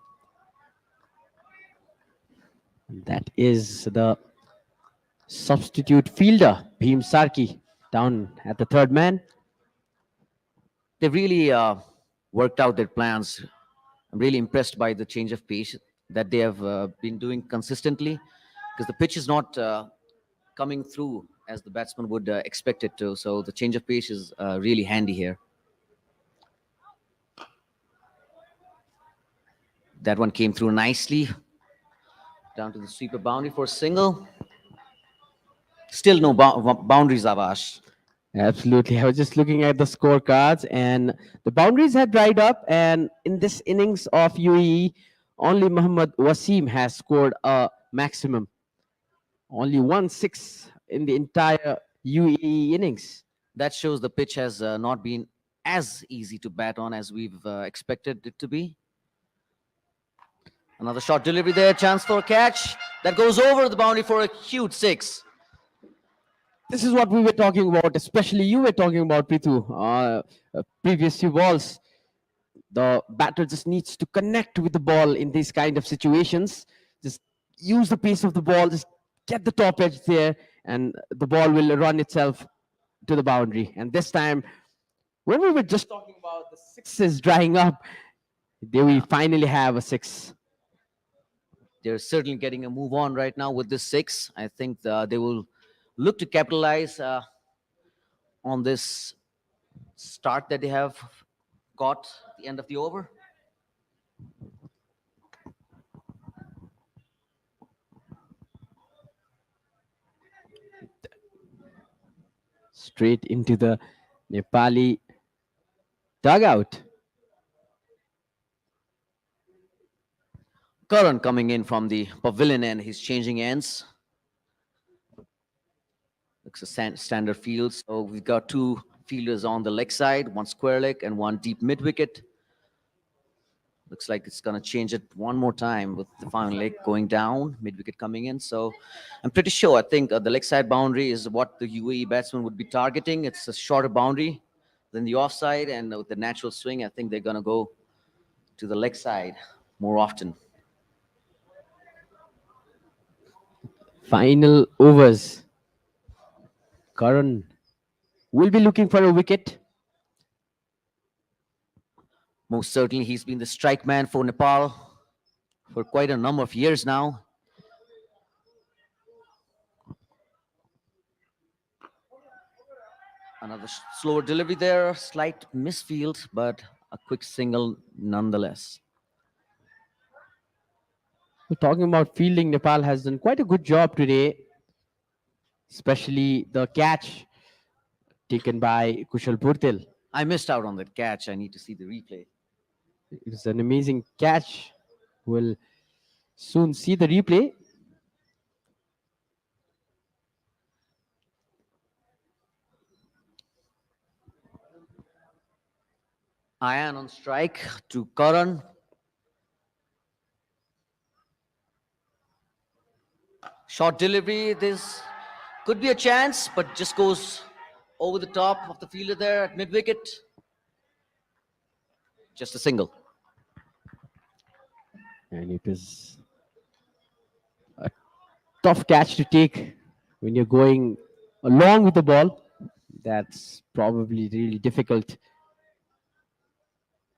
That is the substitute fielder, Bhim Sarki, down at the third man. They really worked out their plans. I'm really impressed by the change of pace that they have been doing consistently because the pitch is not coming through as the batsman would expect it to. So the change of pace is really handy here. That one came through nicely. Down to the sweeper boundary for a single. Still no boundaries, Avash. Absolutely. I was just looking at the scorecards and the boundaries had dried up. And in this innings of UAE, only Muhammad Wasim has scored a maximum. Only 1-6 in the entire UAE innings. That shows the pitch has not been as easy to bat on as we've expected it to be. Another short delivery there, chance for a catch. That goes over the boundary for a huge 6. This is what we were talking about, especially you were talking about, Prithu. Previous few balls, the batter just needs to connect with the ball in these kind of situations. Just use the pace of the ball, just get the top edge there, and the ball will run itself to the boundary. And this time, when we were just talking about the sixes drying up, there we finally have a six. They're certainly getting a move on right now with this six. I think they will look to capitalize on this start that they have got at the end of the over. Straight into the Nepali dugout. Karan coming in from the pavilion and he's changing ends. Looks a standard field. So we've got two fielders on the leg side, one square leg and one deep mid wicket. Looks like it's going to change it one more time with the final leg going down, mid wicket coming in. So I'm pretty sure, I think the leg side boundary is what the UAE batsman would be targeting. It's a shorter boundary than the offside. And with the natural swing, I think they're going to go to the leg side more often. Final overs. Karan will be looking for a wicket. Most certainly, he's been the strike man for Nepal for quite a number of years now. Another slower delivery there, slight misfield, but a quick single nonetheless. We're talking about fielding. Nepal has done quite a good job today, especially the catch taken by Kushal Purtil. I missed out on that catch. I need to see the replay. It's an amazing catch. We'll soon see the replay. Ayan on strike to Karan. Short delivery. This could be a chance, but just goes over the top of the fielder there at mid wicket. Just a single. And it is a tough catch to take when you're going along with the ball. That's probably really difficult.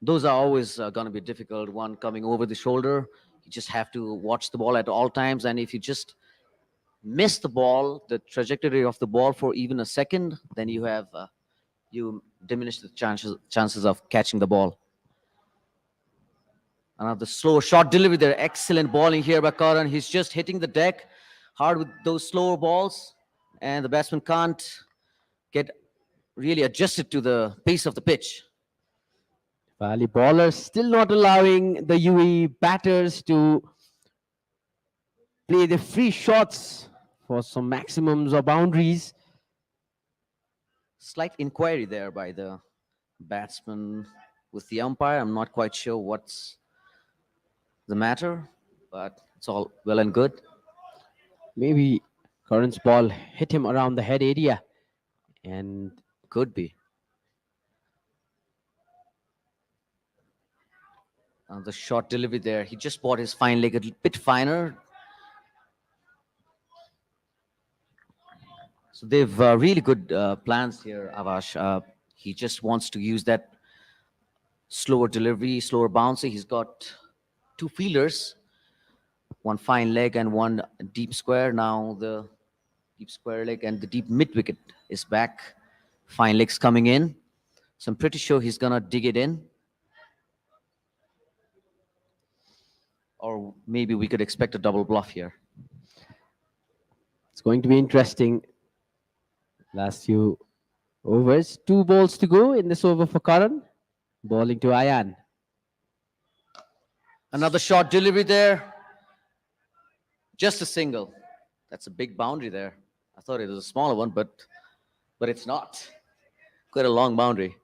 Those are always going to be difficult. One coming over the shoulder. You just have to watch the ball at all times. And if you just miss the ball, the trajectory of the ball for even a second, then you have you diminish the chances of catching the ball. Another slow short delivery there. Excellent bowling here by Karan. He's just hitting the deck hard with those slower balls, and the batsman can't get really adjusted to the pace of the pitch. Valley bowlers still not allowing the UAE batters to play the free shots for some maximums or boundaries. Slight inquiry there by the batsman with the umpire. I'm not quite sure what's the matter, but it's all well and good. Maybe Karan's ball hit him around the head area, and Could be. The short delivery there. He just bought his fine leg a bit finer. So they've really good plans here, Avash. He just wants to use that slower delivery, slower bouncer. He's got two fielders, one fine leg and one deep square. Now the deep square leg and the deep mid wicket is back. Fine legs coming in. So I'm pretty sure he's going to dig it in. Or maybe we could expect a double bluff here. it's going to be interesting. Last few overs, 2 balls to go in this over for Karan. Bowling to Ayan. Another short delivery there. Just a single. That's a big boundary there. I thought it was a smaller one, but it's not. Quite a long boundary.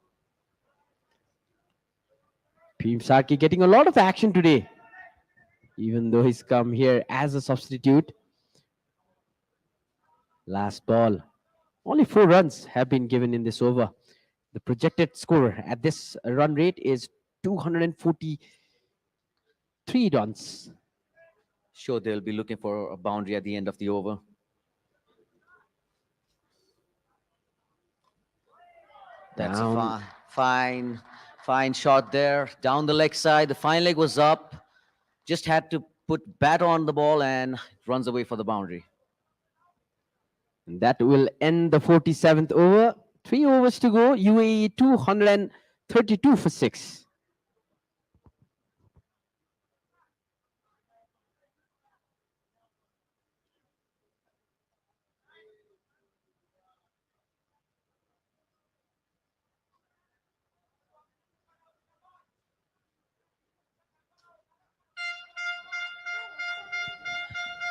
Pim Sarki getting a lot of action today, even though he's come here as a substitute. Last ball. Only 4 runs have been given in this over. The projected score at this run rate is 243 runs. Sure, they'll be looking for a boundary at the end of the over. That's a Down. fine shot there. Down the leg side. The fine leg was up. Just had to put bat on the ball and runs away for the boundary. And that will end the 47th over. 3 overs to go. UAE 232 for 6.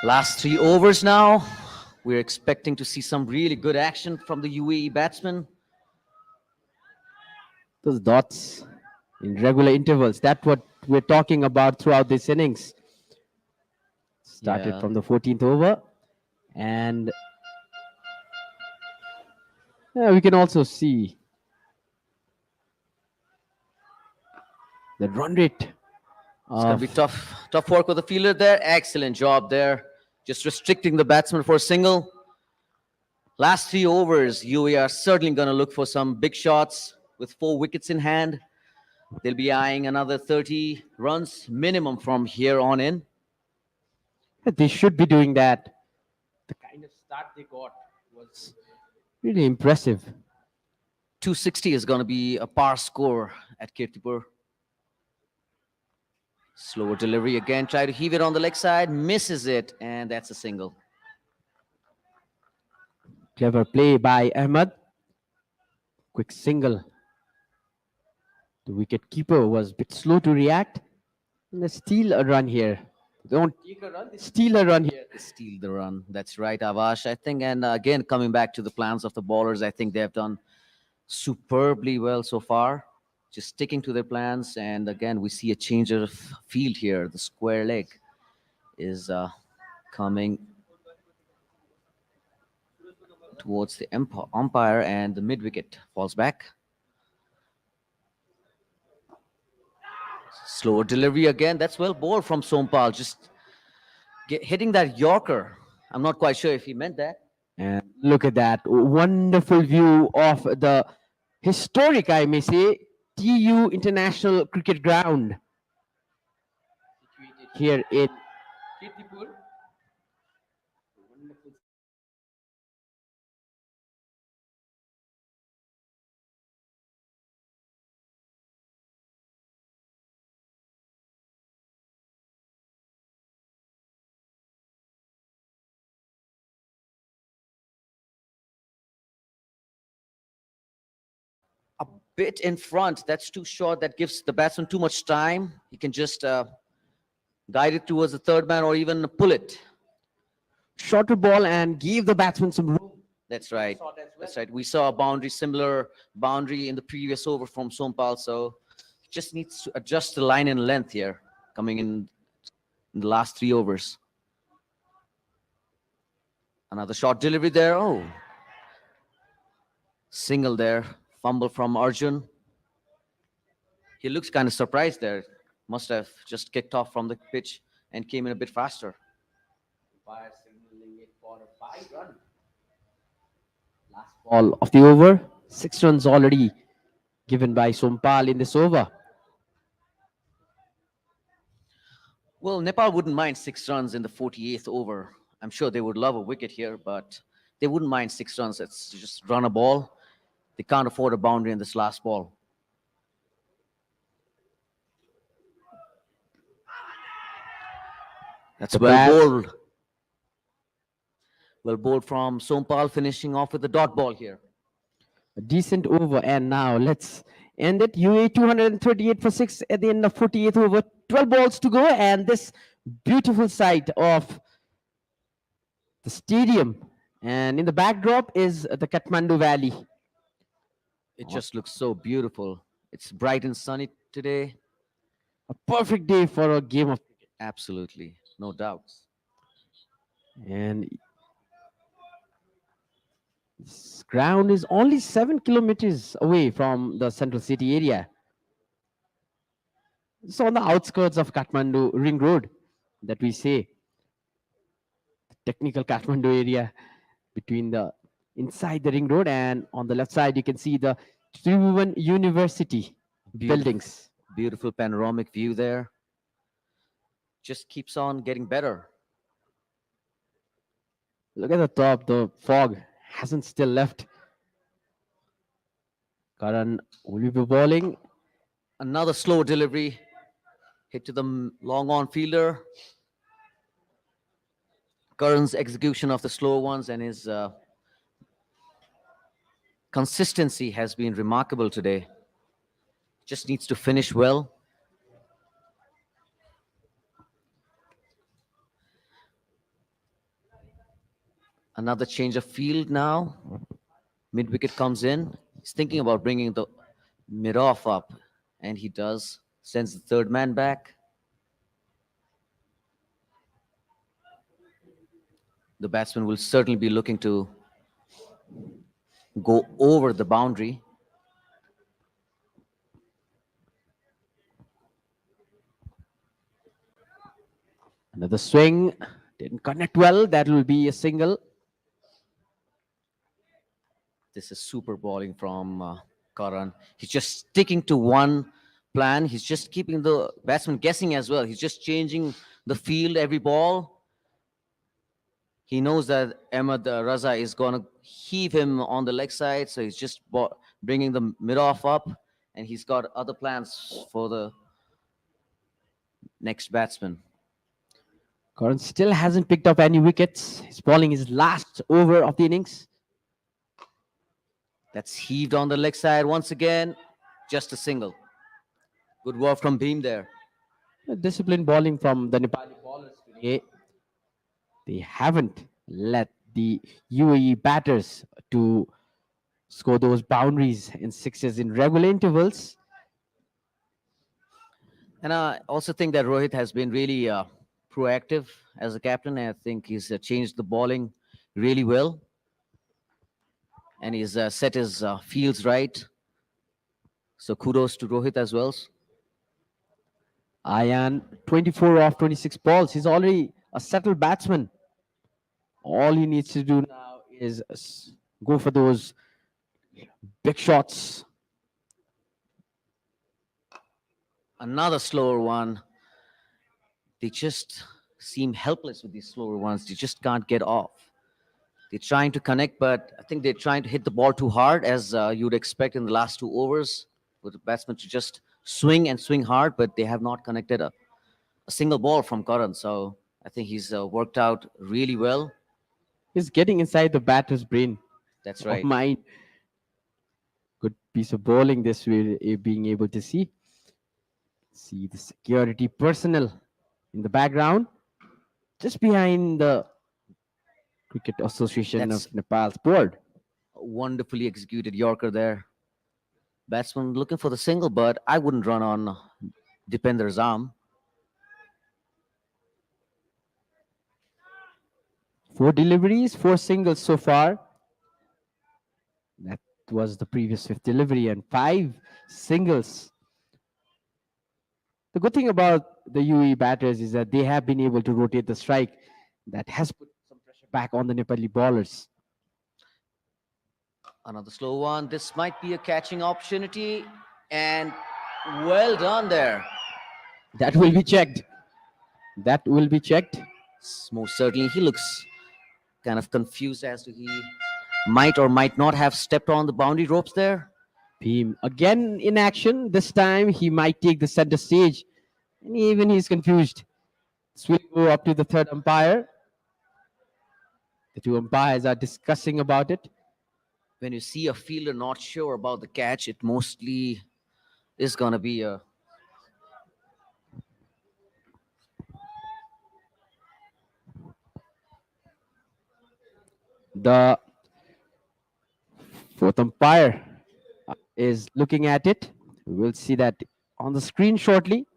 Last 3 overs now. We're expecting to see some really good action from the UAE batsman. Those dots in regular intervals. That's what we're talking about throughout this innings. Started Yeah. from the 14th over. And we can also see the run rate. It's going to be tough work with the fielder there. Excellent job there. Just restricting the batsman for a single. Last 3 overs, UAE are certainly going to look for some big shots with 4 wickets in hand. They'll be eyeing another 30 runs minimum from here on in. They should be doing that. The kind of start they got was really impressive. 260 is going to be a par score at Kirtipur. Slower delivery again. Try to heave it on the leg side. Misses it. And that's a single. Clever play by Ahmed. Quick single. The wicket keeper was a bit slow to react. And they steal a run here. They don't take a run, they steal a run here. Steal the run. That's right, Avash. I think, and again, coming back to the plans of the bowlers, I think they have done superbly well so far. Just sticking to their plans. And again, we see a change of field here. The square leg is coming towards the umpire, and the mid wicket falls back. Slower delivery again. That's well bowled from Sompal. Just hitting that Yorker. I'm not quite sure if he meant that. And look at that wonderful view of the historic, I may say, TU International Cricket Ground. Situated here in Kirtipur. A bit in front. That's too short. That gives the batsman too much time. He can just guide it towards the third man or even pull it. Shorter ball and gave the batsman some room. That's right. That's right. We saw a boundary, similar boundary in the previous over from Sompal. So he just needs to adjust the line and length here, coming in the last 3 overs. Another short delivery there. Oh, single there. Fumble from Arjun. He looks kind of surprised there. Must have just kicked off from the pitch and came in a bit faster. Umpire signaling it for a 5-run. Last ball of the over. 6 runs already given by Sompal in this over. Well, Nepal wouldn't mind 6 runs in the 48th over. I'm sure they would love a wicket here, but they wouldn't mind 6 runs. It's just run a ball. They can't afford a boundary in this last ball. That's The well bat. bowled. Well bowled from Sompal, finishing off with the dot ball here. A decent over. And now let's end it. UAE 238 for 6 at the end of 48th over. 12 balls to go. And this beautiful sight of the stadium. And in the backdrop is the Kathmandu Valley. It just looks so beautiful. It's bright and sunny today. A perfect day for a game of cricket. Absolutely. No doubts. And this ground is only 7 kilometers away from the central city area. It's on the outskirts of Kathmandu Ring Road that we say. Technical Kathmandu area between the inside the ring road, and on the left side you can see the Tribhuvan University Beautiful. buildings. Beautiful panoramic view there. Just keeps on getting better. Look at the top, the fog hasn't still left. Karan will be bowling. Another slow delivery. Hit to the long on fielder. Karan's execution of the slow ones and his consistency has been remarkable today. Just needs to finish well. Another change of field now. Mid wicket comes in. He's thinking about bringing the mid off up, and he does. Sends the third man back. The batsman will certainly be looking to go over the boundary. Another swing. Didn't connect well. That will be a single. This is super bowling from Karan. He's just sticking to one plan. He's just keeping the batsman guessing as well. He's just changing the field every ball. He knows that Ahmed Raza is going to heave him on the leg side, so he's just bringing the mid-off up, and he's got other plans for the next batsman. Karan still hasn't picked up any wickets. He's bowling his last over of the innings. That's heaved on the leg side once again. Just a single. Good work from Bheem there. Disciplined bowling from the Nepali bowlers today. They haven't let the UAE batters to score those boundaries and sixes in regular intervals. And I also think that Rohit has been really proactive as a captain. I think he's changed the bowling really well. And he's set his fields right. So kudos to Rohit as well. Ayan, 24 off 26 balls. He's already a settled batsman. All he needs to do now is go for those big shots. Another slower one. They just seem helpless with these slower ones. They just can't get off. They're trying to connect, but I think they're trying to hit the ball too hard, as you'd expect in the last 2 overs, for the batsman to just swing and swing hard, but they have not connected a single ball from Karan. So I think he's worked out really well. He's getting inside the batter's brain. That's Or right. mind. Good piece of bowling this we're being able to see. See the security personnel in the background, just behind the Cricket Association That's- of Nepal's board. Wonderfully executed Yorker there. Batsman looking for the single, but I wouldn't run on Dipender's arm. 4 deliveries, 4 singles so far. That was the previous 5th delivery, and 5 singles. The good thing about the UAE batters is that they have been able to rotate the strike. That has put some pressure back on the Nepali bowlers. Another slow one. This might be a catching opportunity, and well done there. That will be checked. That will be checked. Most certainly, he looks kind of confused as to he might or might not have stepped on the boundary ropes there. Bheem again in action. This time he might take the center stage, and even he's confused. This will go up to the 3rd umpire. The 2 umpires are discussing about it. When you see a fielder not sure about the catch, it mostly is going to be a The 4th umpire is looking at it. We'll see that on the screen shortly.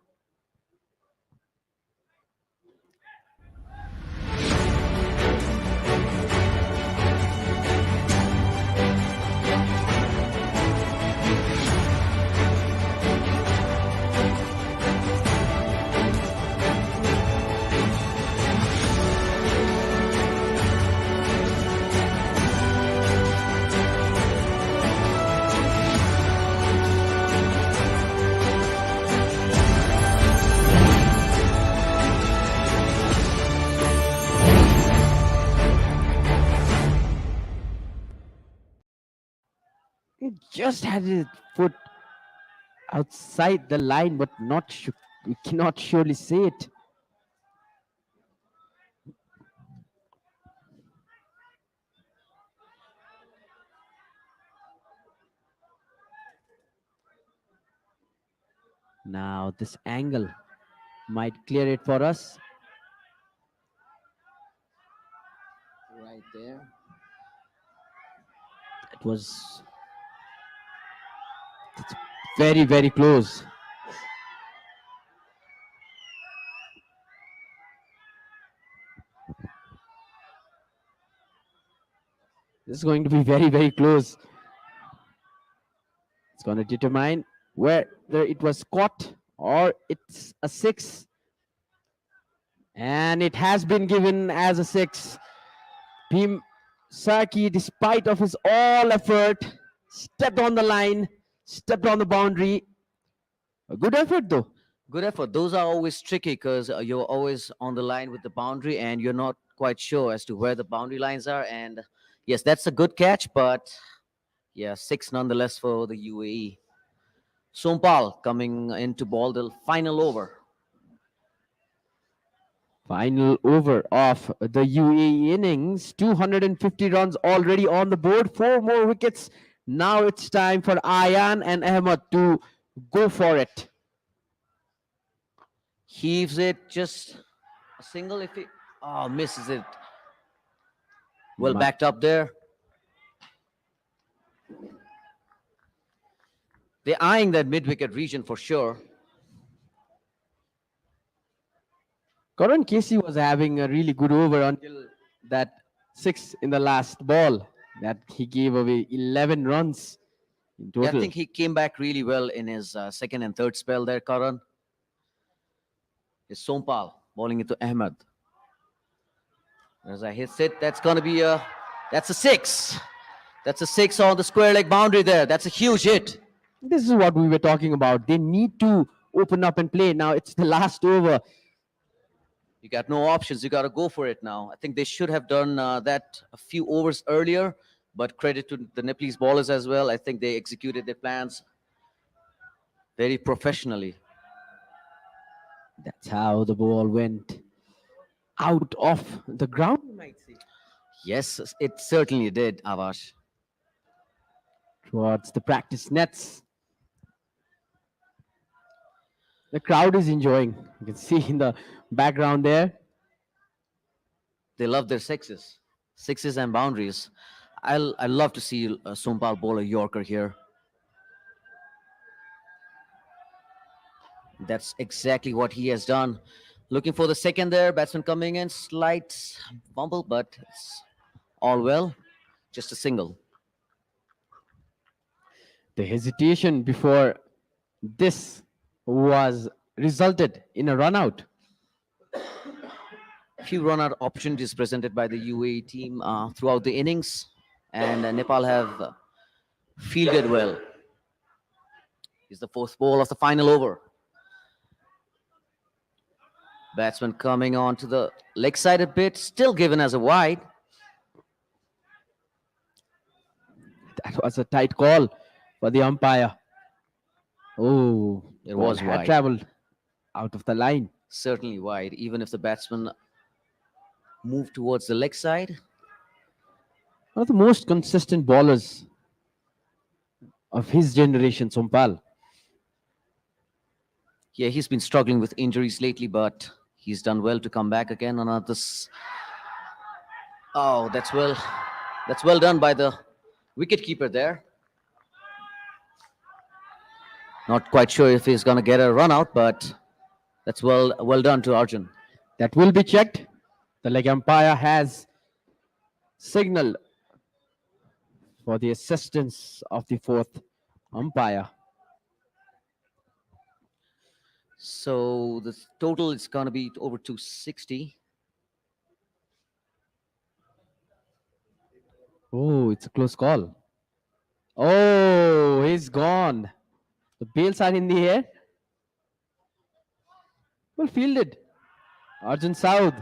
just had his foot outside the line, but not we cannot surely say it. Now this angle might clear it for us. Right there. It was it's very, very close. This is going to be very, very close. It's going to determine whether it was caught or it's a 6. And it has been given as a 6. Bhim Saki, despite of his all effort, stepped on the line, stepped on the boundary. A good effort though. Good effort. Those are always tricky because you're always on the line with the boundary and you're not quite sure as to where the boundary lines are. And yes, that's a good catch, but yeah, 6 nonetheless for the UAE. Sompal coming into ball the final over. Final over of the UAE innings. 250 runs already on the board. 4 more wickets. Now it's time for Ayan and Ahmed to go for it. Heaves it, just a single if he misses it. Well backed up there. They're eyeing that mid-wicket region for sure. Karan Casey was having a really good over until that 6 in the last ball that he gave away 11 runs in Yeah, total. I think he came back really well in his second and third spell there, Karan. It's Sompal bowling into Ahmed. As I hit it, that's going to be that's a 6. That's a 6 on the square leg boundary there. That's a huge hit. This is what we were talking about. They need to open up and play. Now it's the last over. You got no options. You got to go for it now. I think they should have done that a few overs earlier, but credit to the Nepalese bowlers as well. I think they executed their plans very professionally. That's how the ball went out of the ground, you might say. Yes, it certainly did, Avash. Towards the practice nets. The crowd is enjoying. You can see in the background there. They love their sixes and boundaries. I love to see Sompal bowl a Yorker here. That's exactly what he has done. Looking for the second there. Batsman coming in. Slight fumble, but it's all well. Just a single. The hesitation before this was resulted in a run out. Few run-out opportunities presented by the UAE team throughout the innings, and Nepal have fielded well. Is the 4th ball of the final over. Batsman coming on to the leg side a bit, still given as a wide. That was a tight call for the umpire. Oh, It ball was had wide. traveled out of the line. Certainly wide, even if the batsman moved towards the leg side. One of the most consistent bowlers of his generation, Sompal. Yeah, he's been struggling with injuries lately, but he's done well to come back again on this. Oh, that's well done by the wicketkeeper there. Not quite sure if he's gonna get a run out, but that's well done to Arjun. That will be checked. The leg umpire has signaled for the assistance of the 4th umpire. So the total is gonna be over 260. Oh, it's a close call. Oh, he's gone. The bails are in the air. Well fielded. Arjun Saud.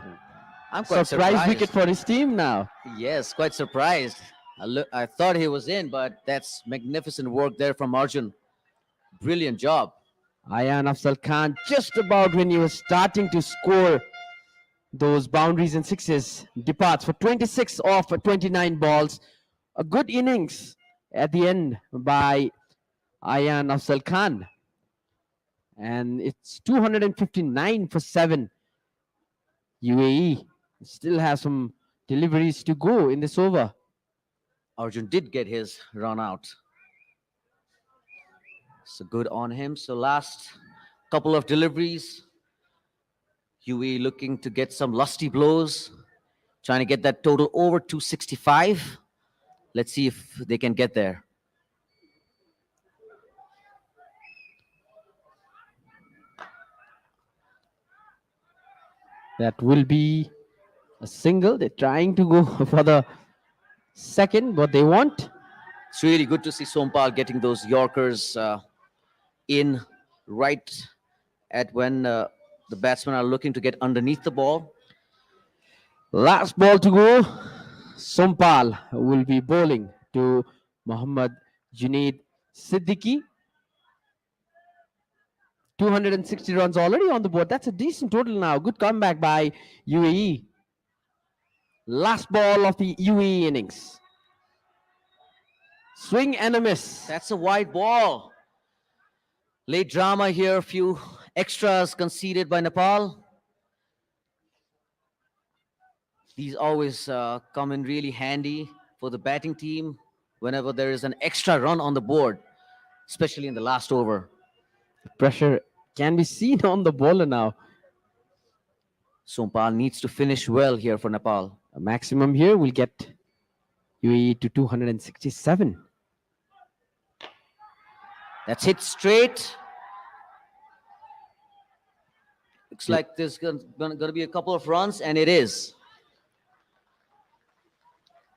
I'm quite Surprise surprised. wicket for his team now. Yes, quite surprised. I thought he was in, but that's magnificent work there from Arjun. Brilliant job. Ayan Afzal Khan, just about when he was starting to score those boundaries and sixes, departs for 26 off 29 balls. A good innings at the end by Ayan Afzal Khan. And it's 259 for 7. UAE still has some deliveries to go in this over. Arjun did get his run out. So good on him. So last couple of deliveries. UAE looking to get some lusty blows, trying to get that total over 265. Let's see if they can get there. That will be a single. They're trying to go for the second, but they want. It's really good to see Sompal getting those Yorkers in right at when the batsmen are looking to get underneath the ball. Last ball to go. Sompal will be bowling to Muhammad Junaid Siddiqui. 260 runs already on the board. That's a decent total now. Good comeback by UAE. Last ball of the UAE innings. Swing and a miss. That's a wide ball. Late drama here, a few extras conceded by Nepal. These always come in really handy for the batting team whenever there is an extra run on the board, especially in the last over. Pressure can be seen on the bowler now. Sompal needs to finish well here for Nepal. A maximum here will get UAE to 267. That's hit straight. Looks like there's going to be a couple of runs, and it is.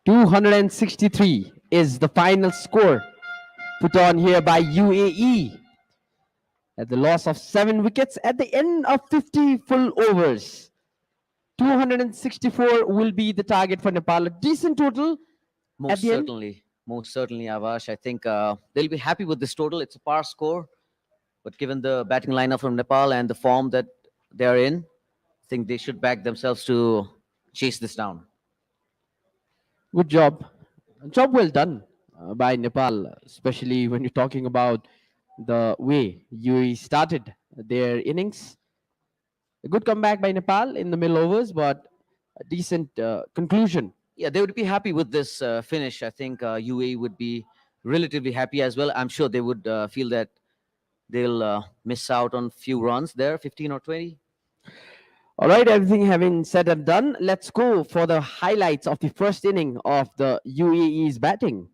263 is the final score put on here by UAE at the loss of 7 wickets at the end of 50 full overs. 264 will be the target for Nepal. A decent total. Most the end? certainly, Avash. I think they'll be happy with this total. It's a par score, but given the batting lineup from Nepal and the form that they're in, I think they should back themselves to chase this down. Good job. Job well done by Nepal, especially when you're talking about the way UAE started their innings. A good comeback by Nepal in the middle overs, but a decent conclusion. Yeah, they would be happy with this finish. I think UAE would be relatively happy as well. I'm sure they would feel that they'll miss out on few runs there, 15 or 20. All right, everything having said and done, let's go for the highlights of the first inning of the UAE's batting.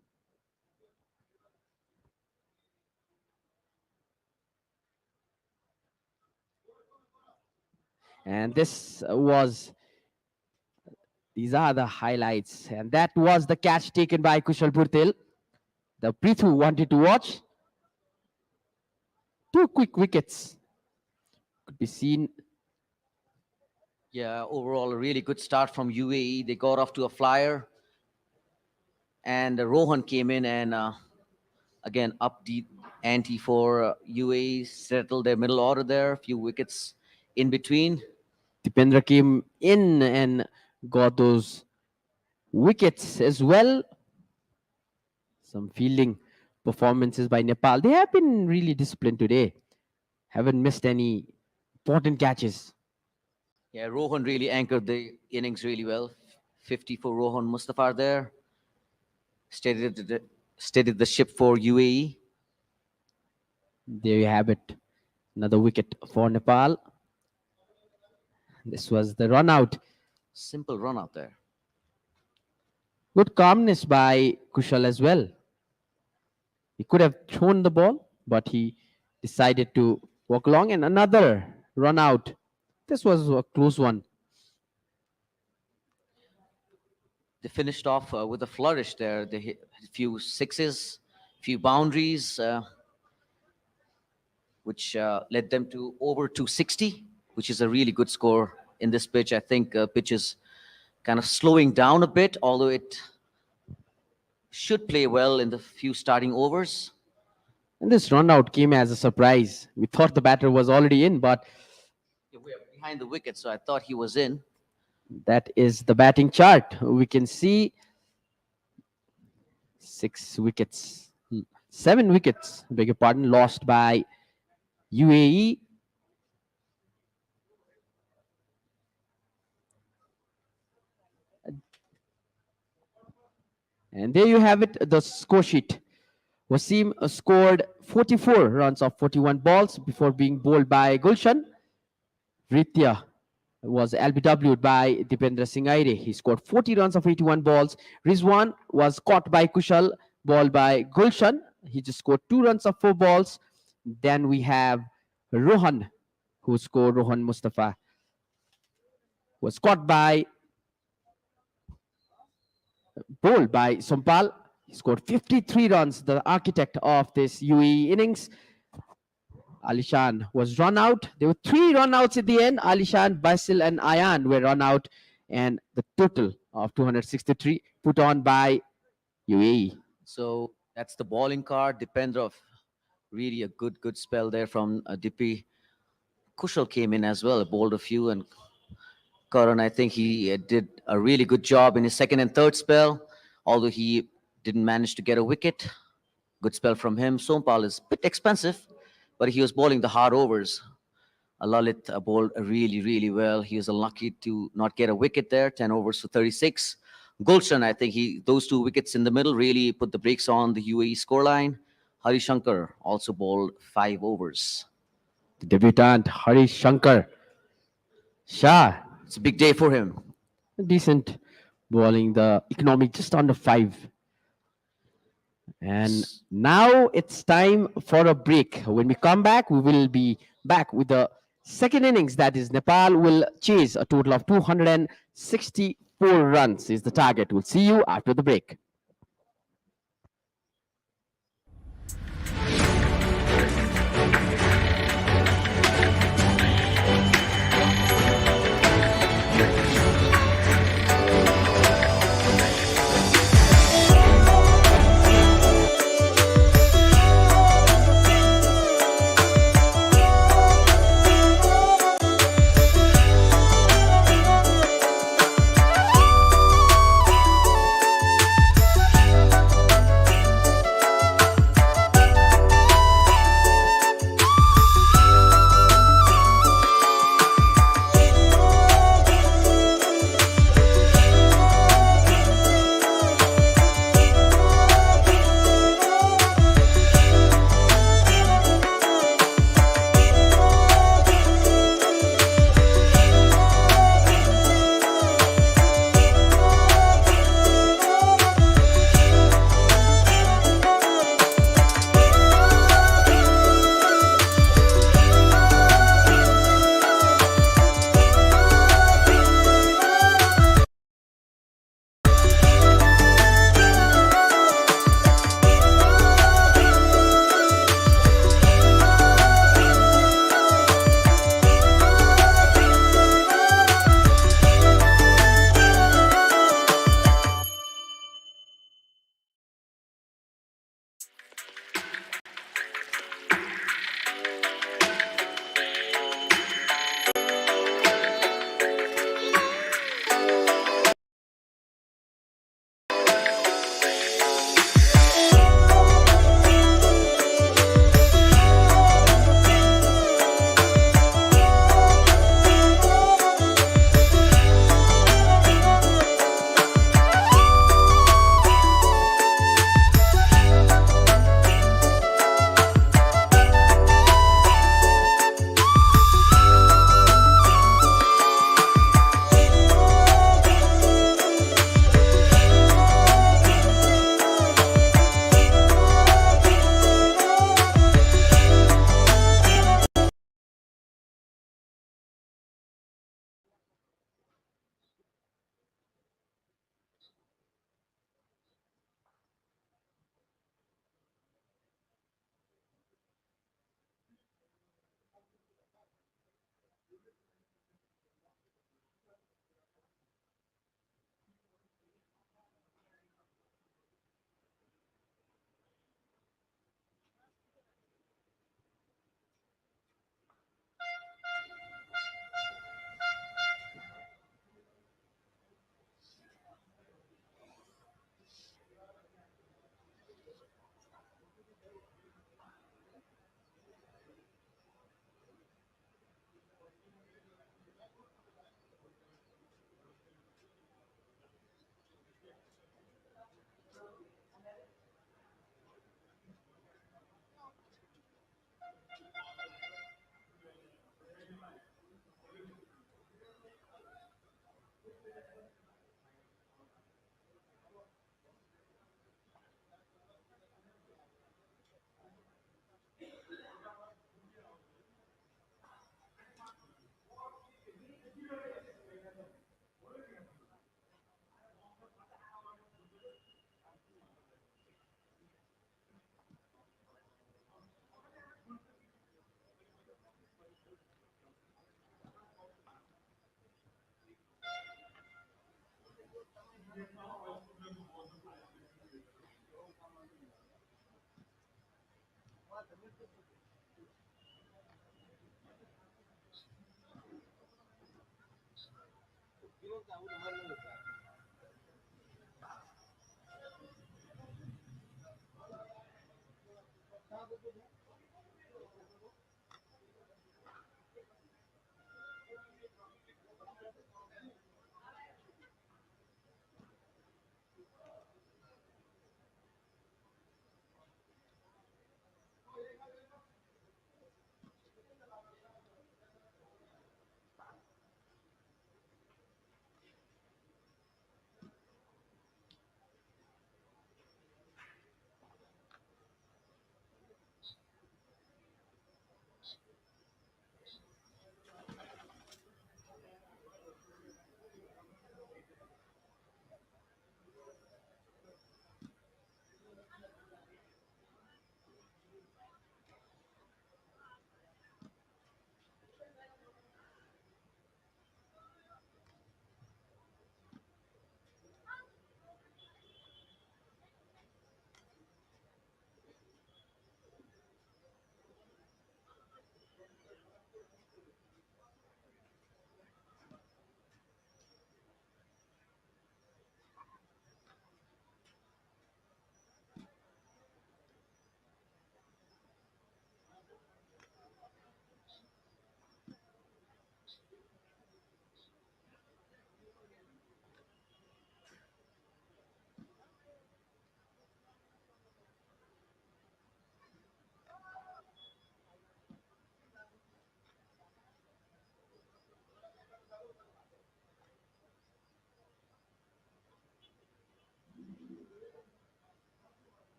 And these are the highlights. And that was the catch taken by Kushal Purtel. The Prithu wanted to watch. 2 quick wickets could be seen. Yeah, overall, a really good start from UAE. They got off to a flyer. And Rohan came in and, again, up the ante for UAE, settled their middle order there. A few wickets in between. Dipendra came in and got those wickets as well. Some fielding performances by Nepal. They have been really disciplined today. Haven't missed any important catches. Yeah, Rohan really anchored the innings really well. 50 for Rohan Mustafar there. Steadied the ship for UAE. There you have it. Another wicket for Nepal. This was the run out. Simple run out there. Good calmness by Kushal as well. He could have thrown the ball, but he decided to walk along, and another run out. This was a close one. They finished off with a flourish there. They hit a few sixes, few boundaries, which led them to over 260, which is a really good score in this pitch. I think pitch is kind of slowing down a bit, although it should play well in the few starting overs. And this run out came as a surprise. We thought the batter was already in, but We're behind the wicket, so I thought he was in. that is the batting chart. We can see 6 wickets, 7 wickets, beg your pardon, lost by UAE. And there you have it, the score sheet. Wasim scored 44 runs of 41 balls before being bowled by Gulshan. Ritya was LBW'd by Dipendra Singh Aire. He scored 40 runs of 81 balls. Rizwan was caught by Kushal, ball by Gulshan. He just scored 2 runs of 4 balls. Then we have Rohan, who scored Rohan Mustafa. Was caught by, bowled by Sompal. He scored 53 runs, the architect of this UAE innings. Alishan was run out. There were 3 run outs at the end. Alishan, Basil, and Ayan were run out, and the total of 263 put on by UAE. So that's the bowling card. Dipendra, really a good spell there from Dippy. Kushal came in as well, bowled a few, and Karan, I think he did a really good job in his second and third spell, although he didn't manage to get a wicket. Good spell from him. Sompal is a bit expensive, but he was bowling the hard overs. Lalit bowled really well. He was unlucky to not get a wicket there. 10 overs for 36. Gulshan, I think those 2 wickets in the middle really put the brakes on the UAE scoreline. Hari Shankar also bowled 5 overs. The debutant, Harish Shankar Shah, It's a big day for him. decent bowling, the economic just under 5. And now it's time for a break. When we come back, we will be back with the second innings. That is, Nepal will chase a total of 264 runs is the target. We'll see you after the break.